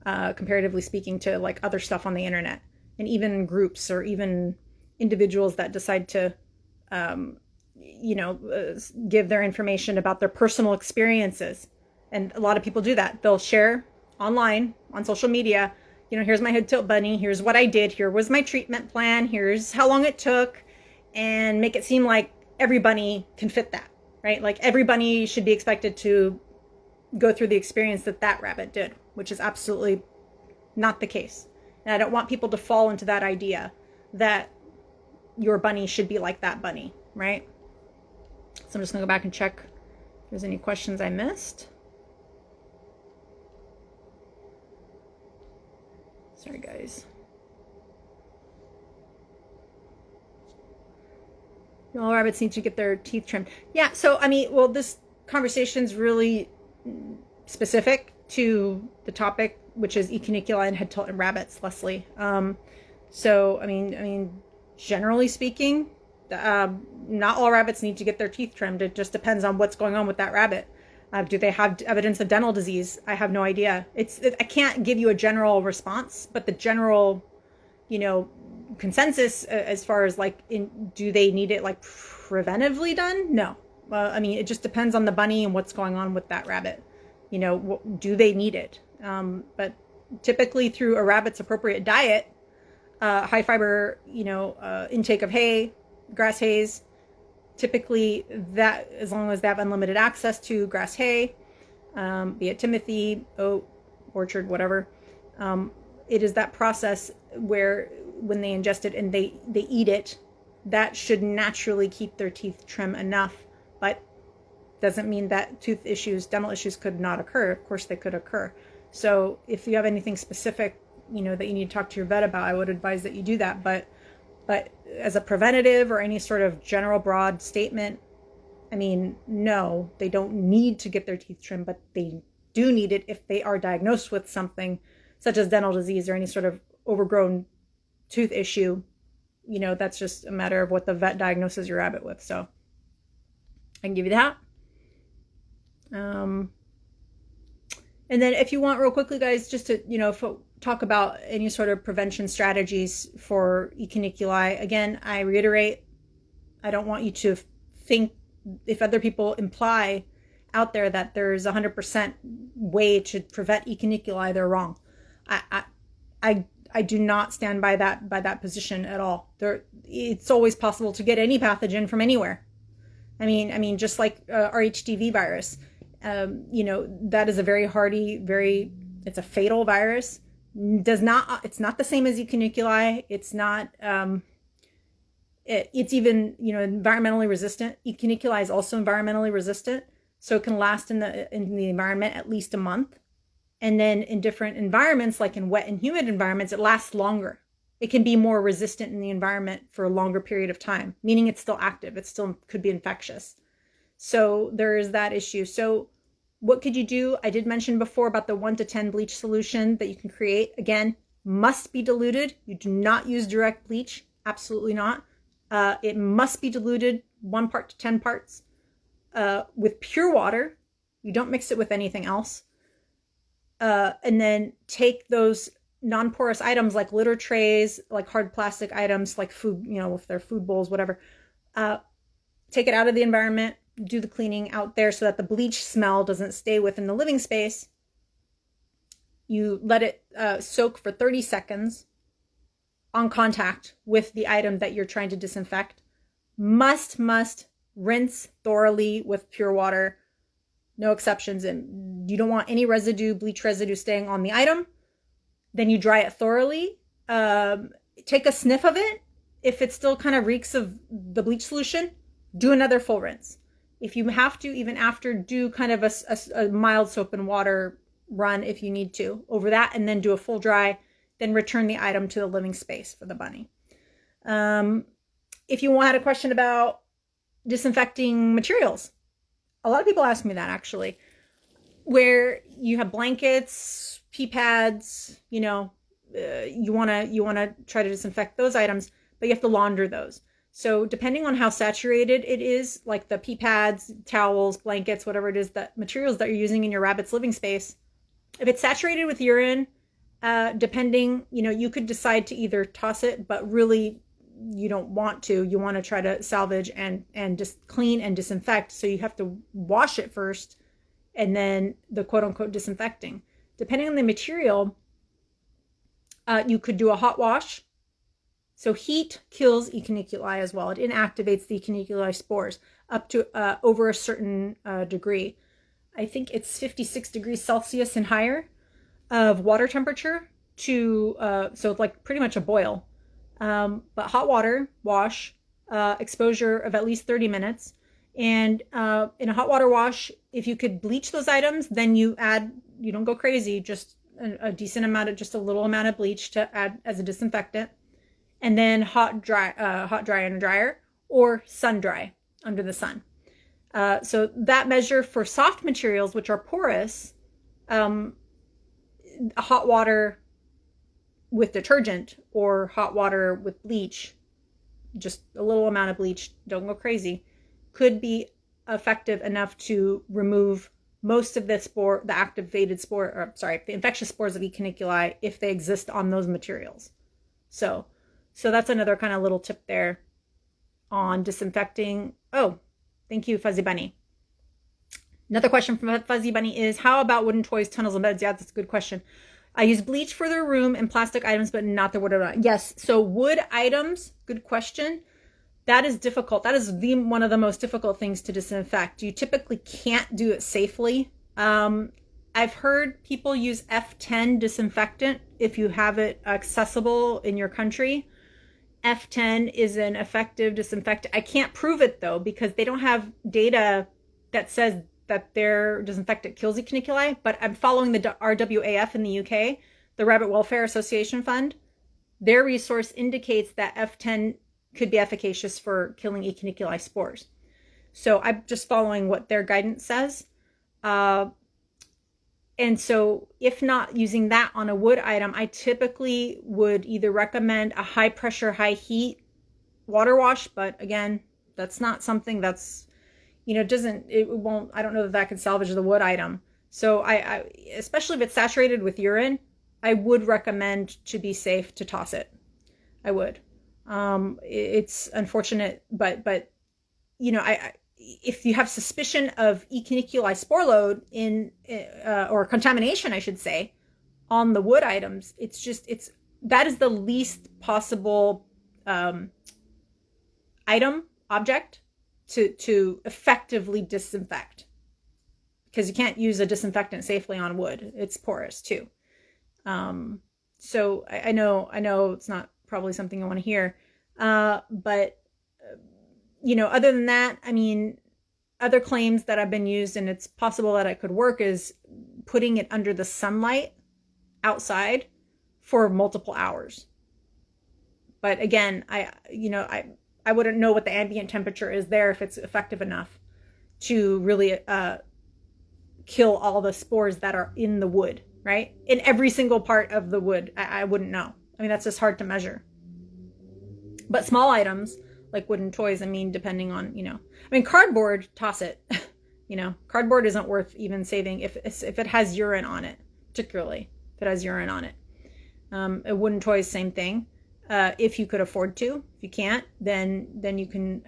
comparatively speaking to like other stuff on the internet, and even groups or even individuals that decide to, give their information about their personal experiences. And a lot of people do that. They'll share online on social media, here's my head tilt bunny, here's what I did, here was my treatment plan, here's how long it took, and make it seem like every bunny can fit that, right? Like every bunny should be expected to go through the experience that rabbit did, which is absolutely not the case. And I don't want people to fall into that idea that your bunny should be like that bunny, right? So I'm just gonna go back and check if there's any questions I missed. Sorry, guys. All rabbits need to get their teeth trimmed. Yeah, so, this conversation's really specific to the topic, which is E. cuniculi and head tilt in rabbits, Leslie. Generally speaking, not all rabbits need to get their teeth trimmed. It just depends on what's going on with that rabbit. Do they have evidence of dental disease? I have no idea. I can't give you a general response, but the general, you know, consensus as far as like, do they need it like preventively done? No. I mean, it just depends on the bunny and what's going on with that rabbit. You know, do they need it? But typically through a rabbit's appropriate diet, high fiber, intake of hay, grass hays, typically that, as long as they have unlimited access to grass hay, be it timothy, oat, orchard, whatever, it is that process where when they ingest it and they eat it, that should naturally keep their teeth trim enough. But doesn't mean that dental issues could not occur. Of course they could occur. So if you have anything specific, that you need to talk to your vet about, I would advise that you do that. But as a preventative or any sort of general broad statement, I mean, no, they don't need to get their teeth trimmed, but they do need it if they are diagnosed with something such as dental disease or any sort of overgrown tooth issue. That's just a matter of what the vet diagnoses your rabbit with. So I can give you that. And then if you want, real quickly, guys, just to, talk about any sort of prevention strategies for E. cuniculi. Again, I reiterate, I don't want you to think, if other people imply out there that there's 100% way to prevent E. cuniculi, they're wrong. I do not stand by that position at all. It's always possible to get any pathogen from anywhere. I mean, just like RHDV virus, that is a very hardy, it's a fatal virus. It's not the same as E. cuniculi. It's not, it's even, environmentally resistant. E. cuniculi is also environmentally resistant. So it can last in the environment at least a month. And then in different environments, like in wet and humid environments, it lasts longer. It can be more resistant in the environment for a longer period of time, meaning it's still active. It still could be infectious. So there is that issue. So what could you do? I did mention before about the 1 to 10 bleach solution that you can create. Again, must be diluted. You do not use direct bleach. Absolutely not. It must be diluted 1 part to 10 parts with pure water. You don't mix it with anything else. And then take those non-porous items like litter trays, like hard plastic items, like food, if they're food bowls, whatever. Take it out of the environment, do the cleaning out there so that the bleach smell doesn't stay within the living space. You let it soak for 30 seconds on contact with the item that you're trying to disinfect. Must rinse thoroughly with pure water. No exceptions. And you don't want any bleach residue staying on the item. Then you dry it thoroughly. Take a sniff of it. If it still kind of reeks of the bleach solution, do another full rinse. If you have to, even after, do kind of a mild soap and water run if you need to over that, and then do a full dry, then return the item to the living space for the bunny. If you had a question about disinfecting materials, a lot of people ask me that, actually, where you have blankets, pee pads, you want to try to disinfect those items, but you have to launder those. So depending on how saturated it is, like the pee pads, towels, blankets, whatever it is, that materials that you're using in your rabbit's living space, if it's saturated with urine, depending, you could decide to either toss it, but really you don't want to. You want to try to salvage and just clean and disinfect. So you have to wash it first and then the quote unquote disinfecting. Depending on the material, you could do a hot wash. So heat kills E. cuniculi as well. It inactivates the E. cuniculi spores up to over a certain degree. I think it's 56 degrees Celsius and higher of water temperature so it's like pretty much a boil. But hot water wash, exposure of at least 30 minutes. And in a hot water wash, if you could bleach those items, then you don't go crazy, just a decent amount just a little amount of bleach to add as a disinfectant. And then hot dry in a dryer, or sun dry under the sun. So that measure for soft materials, which are porous, hot water with detergent or hot water with bleach, just a little amount of bleach, don't go crazy, could be effective enough to remove most of the the infectious spores of E. cuniculi if they exist on those materials. So that's another kind of little tip there on disinfecting. Oh, thank you, Fuzzy Bunny. Another question from Fuzzy Bunny is, how about wooden toys, tunnels, and beds? Yeah, that's a good question. I use bleach for the room and plastic items, but not the wood items. Yes, so wood items, good question. That is difficult. That is one of the most difficult things to disinfect. You typically can't do it safely. I've heard people use F10 disinfectant if you have it accessible in your country. F10 is an effective disinfectant. I can't prove it though, because they don't have data that says that their disinfectant kills E. cuniculi, but I'm following the RWAF in the UK, the Rabbit Welfare Association Fund. Their resource indicates that F10 could be efficacious for killing E. cuniculi spores. So I'm just following what their guidance says. And so if not using that on a wood item, I typically would either recommend a high pressure, high heat water wash, but again, that's not something that's, I don't know that can salvage the wood item. So I especially if it's saturated with urine, I would recommend, to be safe, to toss it. I would. It's unfortunate, but if you have suspicion of E. cuniculi spore load or contamination, I should say, on the wood items, that is the least possible object to effectively disinfect, because you can't use a disinfectant safely on wood. It's porous too. So I know it's not probably something I want to hear, but other than that, I mean, other claims that have been used, and it's possible that it could work, is putting it under the sunlight outside for multiple hours. But again, I wouldn't know what the ambient temperature is there, if it's effective enough to really kill all the spores that are in the wood, right? In every single part of the wood, I wouldn't know. I mean, that's just hard to measure. But small items like wooden toys, I mean, depending on, cardboard, toss it. Cardboard isn't worth even saving if it has urine on it, particularly if it has urine on it. A wooden toys, same thing. If you could afford to. If you can't, then you can,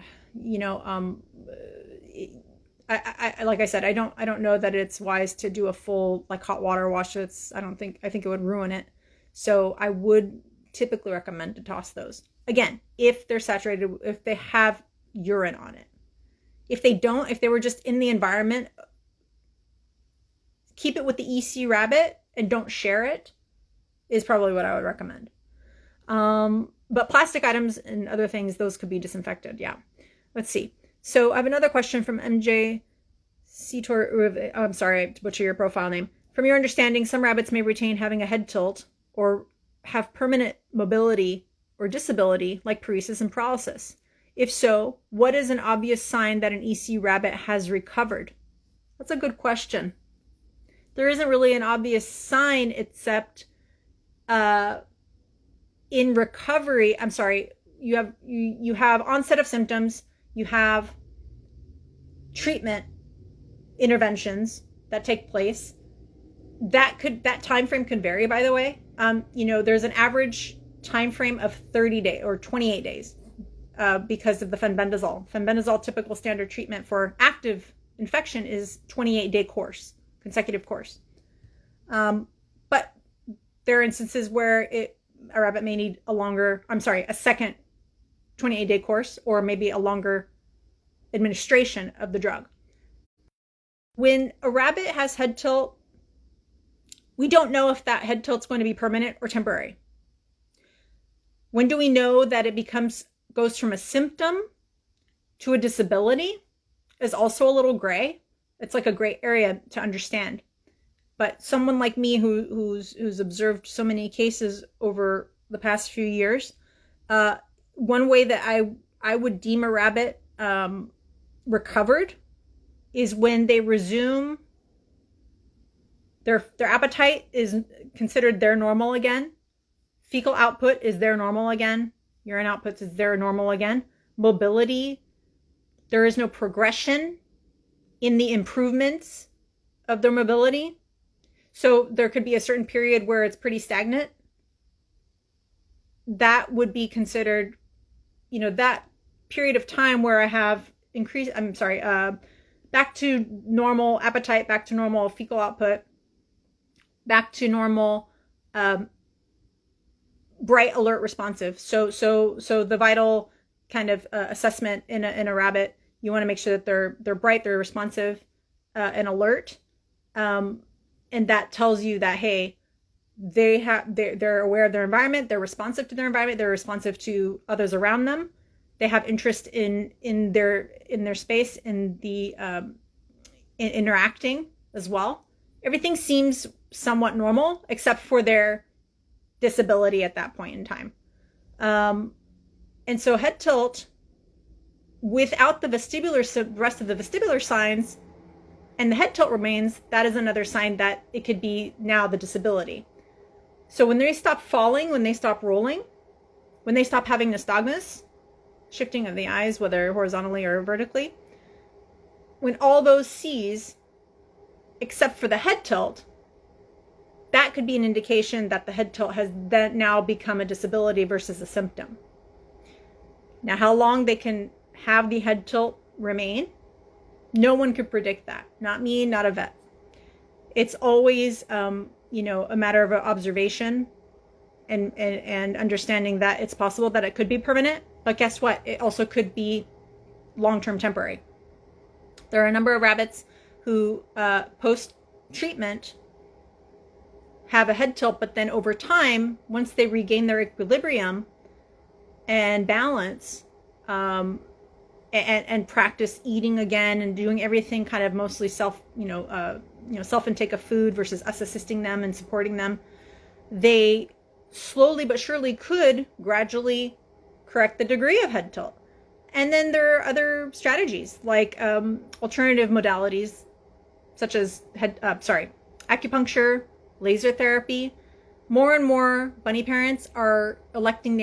like I said, I don't know that it's wise to do a full hot water wash. I think it would ruin it. So I would typically recommend to toss those. Again, if they're saturated, if they have urine on it. If they don't, if they were just in the environment, keep it with the EC Rabbit and don't share it, is probably what I would recommend. But plastic items and other things, those could be disinfected. Yeah. Let's see. So I have another question from MJ Citor. I'm sorry to butcher your profile name. From your understanding, some rabbits may retain having a head tilt or have permanent mobility or disability like paresis and paralysis. If so, what is an obvious sign that an EC rabbit has recovered? That's a good question. There isn't really an obvious sign except in recovery. I'm sorry, you have onset of symptoms, you have treatment interventions that take place. That time frame can vary, by the way. There's an average time frame of 30 days or 28 days because of the fenbendazole. Fenbendazole, typical standard treatment for active infection, is 28-day course, consecutive course. But there are instances where a rabbit may need a second 28-day course, or maybe a longer administration of the drug. When a rabbit has head tilt, we don't know if that head tilt is going to be permanent or temporary. When do we know that it goes from a symptom to a disability is also a little gray. It's like a gray area to understand. But someone like me who's observed so many cases over the past few years, one way that I would deem a rabbit recovered is when they resume their appetite is considered their normal again. Fecal output is their normal again. Urine output is their normal again. Mobility, there is no progression in the improvements of their mobility. So there could be a certain period where it's pretty stagnant. That would be considered, that period of time where I have back to normal appetite, back to normal fecal output, back to normal bright, alert, responsive. So the vital kind of assessment in a rabbit, you want to make sure that they're bright, they're responsive, and alert, and that tells you that, hey, they're aware of their environment, they're responsive to their environment, they're responsive to others around them, they have interest in their space, in the in interacting as well. Everything seems somewhat normal except for their disability at that point in time. And so head tilt without the rest of the vestibular signs, and the head tilt remains, that is another sign that it could be now the disability. So when they stop falling, when they stop rolling, when they stop having nystagmus, shifting of the eyes, whether horizontally or vertically, when all those C's, except for the head tilt, that could be an indication that the head tilt has then now become a disability versus a symptom. Now, how long they can have the head tilt remain, no one could predict that. Not me, not a vet. It's always, a matter of observation and understanding that it's possible that it could be permanent. But guess what? It also could be long-term temporary. There are a number of rabbits who post-treatment have a head tilt, but then over time, once they regain their equilibrium and balance, and practice eating again and doing everything kind of mostly self intake of food versus us assisting them and supporting them, they slowly but surely could gradually correct the degree of head tilt. And then there are other strategies like alternative modalities such as acupuncture, laser therapy. More and more bunny parents are electing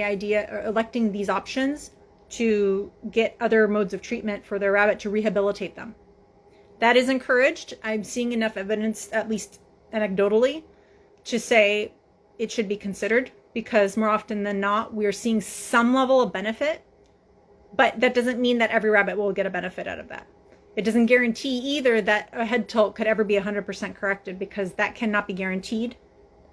these options to get other modes of treatment for their rabbit to rehabilitate them. That is encouraged. I'm seeing enough evidence, at least anecdotally, to say it should be considered, because more often than not, we're seeing some level of benefit, but that doesn't mean that every rabbit will get a benefit out of that. It doesn't guarantee either that a head tilt could ever be 100% corrected, because that cannot be guaranteed.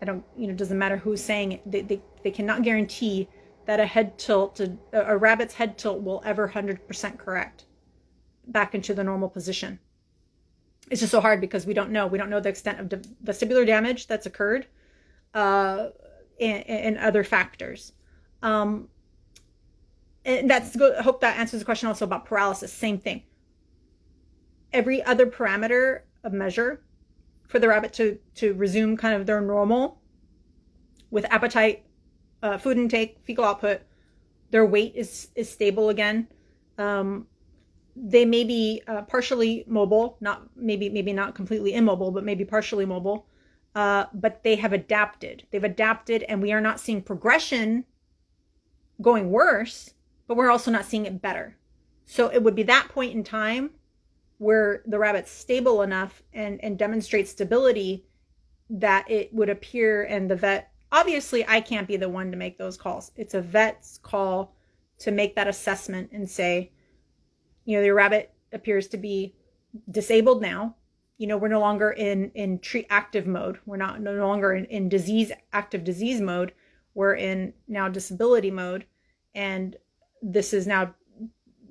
It doesn't matter who's saying it. They cannot guarantee that a rabbit's head tilt will ever 100% correct back into the normal position. It's just so hard because we don't know. We don't know the extent of vestibular damage that's occurred, and other factors. And I hope that answers the question also about paralysis. Same thing. Every other parameter of measure for the rabbit to resume kind of their normal with appetite, food intake, fecal output, their weight is stable again. They may be partially mobile, maybe not completely immobile, but maybe partially mobile. But they have adapted. They've adapted, and we are not seeing progression going worse, but we're also not seeing it better. So it would be that point in time where the rabbit's stable enough and demonstrates stability that it would appear, and the vet, obviously I can't be the one to make those calls. It's a vet's call to make that assessment and say, the rabbit appears to be disabled now. We're no longer in treat active mode. We're no longer in active disease mode. We're in now disability mode. And this is now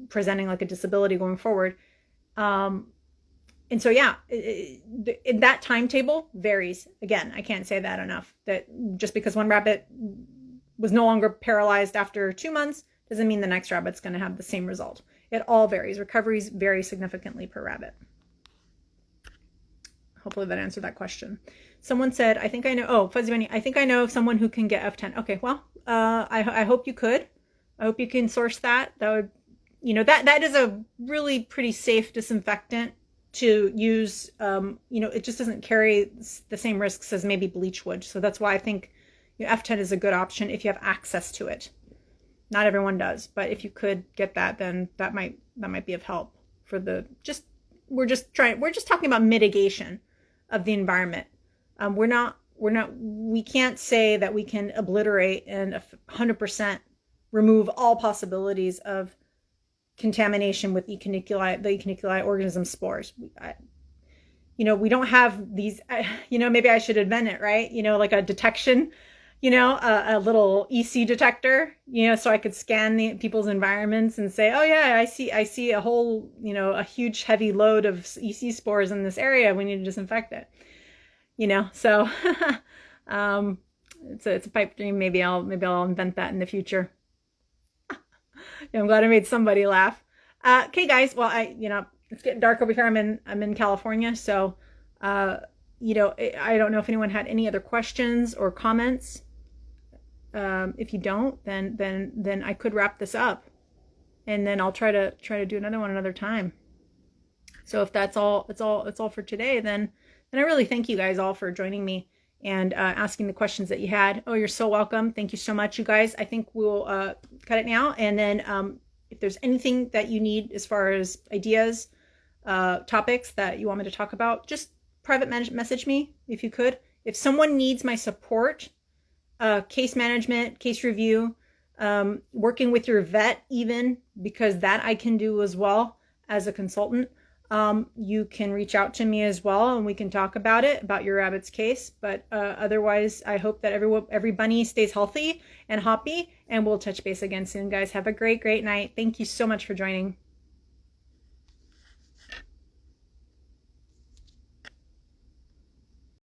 presenting like a disability going forward. And so, that timetable varies. Again, I can't say that enough, that just because one rabbit was no longer paralyzed after 2 months doesn't mean the next rabbit's going to have the same result. It all varies. Recoveries vary significantly per rabbit. Hopefully that answered that question. Someone said, I think I know, Fuzzy Bunny, I think I know someone who can get F10. Okay, well, I hope you could. I hope you can source that. That would, that is a really pretty safe disinfectant to use. It just doesn't carry the same risks as maybe bleach would. So that's why I think F10 is a good option if you have access to it. Not everyone does, but if you could get that, then that might be of help for we're just talking about mitigation of the environment. We can't say that we can obliterate and 100% remove all possibilities of contamination with the cuniculi organism spores. We don't have these, maybe I should invent it, right? Like a detection, a little EC detector, so I could scan people's environments and say, oh yeah, I see a whole, a huge heavy load of EC spores in this area. We need to disinfect it, so it's a pipe dream. Maybe I'll invent that in the future. I'm glad I made somebody laugh. Okay, guys. Well, it's getting dark over here. I'm in California, so I don't know if anyone had any other questions or comments. If you don't, then I could wrap this up, and then I'll try to do another one another time. So if that's all, it's all for today, then I really thank you guys all for joining me and asking the questions that you had. Oh, you're so welcome. Thank you so much, you guys. I think we'll cut it now, and then if there's anything that you need as far as ideas, topics that you want me to talk about, just private message me if you could. If someone needs my support, case management, case review, working with your vet even, because that I can do as well as a consultant, you can reach out to me as well, and we can talk about your rabbit's case. But otherwise, I hope that every bunny stays healthy and happy, and we'll touch base again soon, guys. Have a great night. Thank you so much for joining.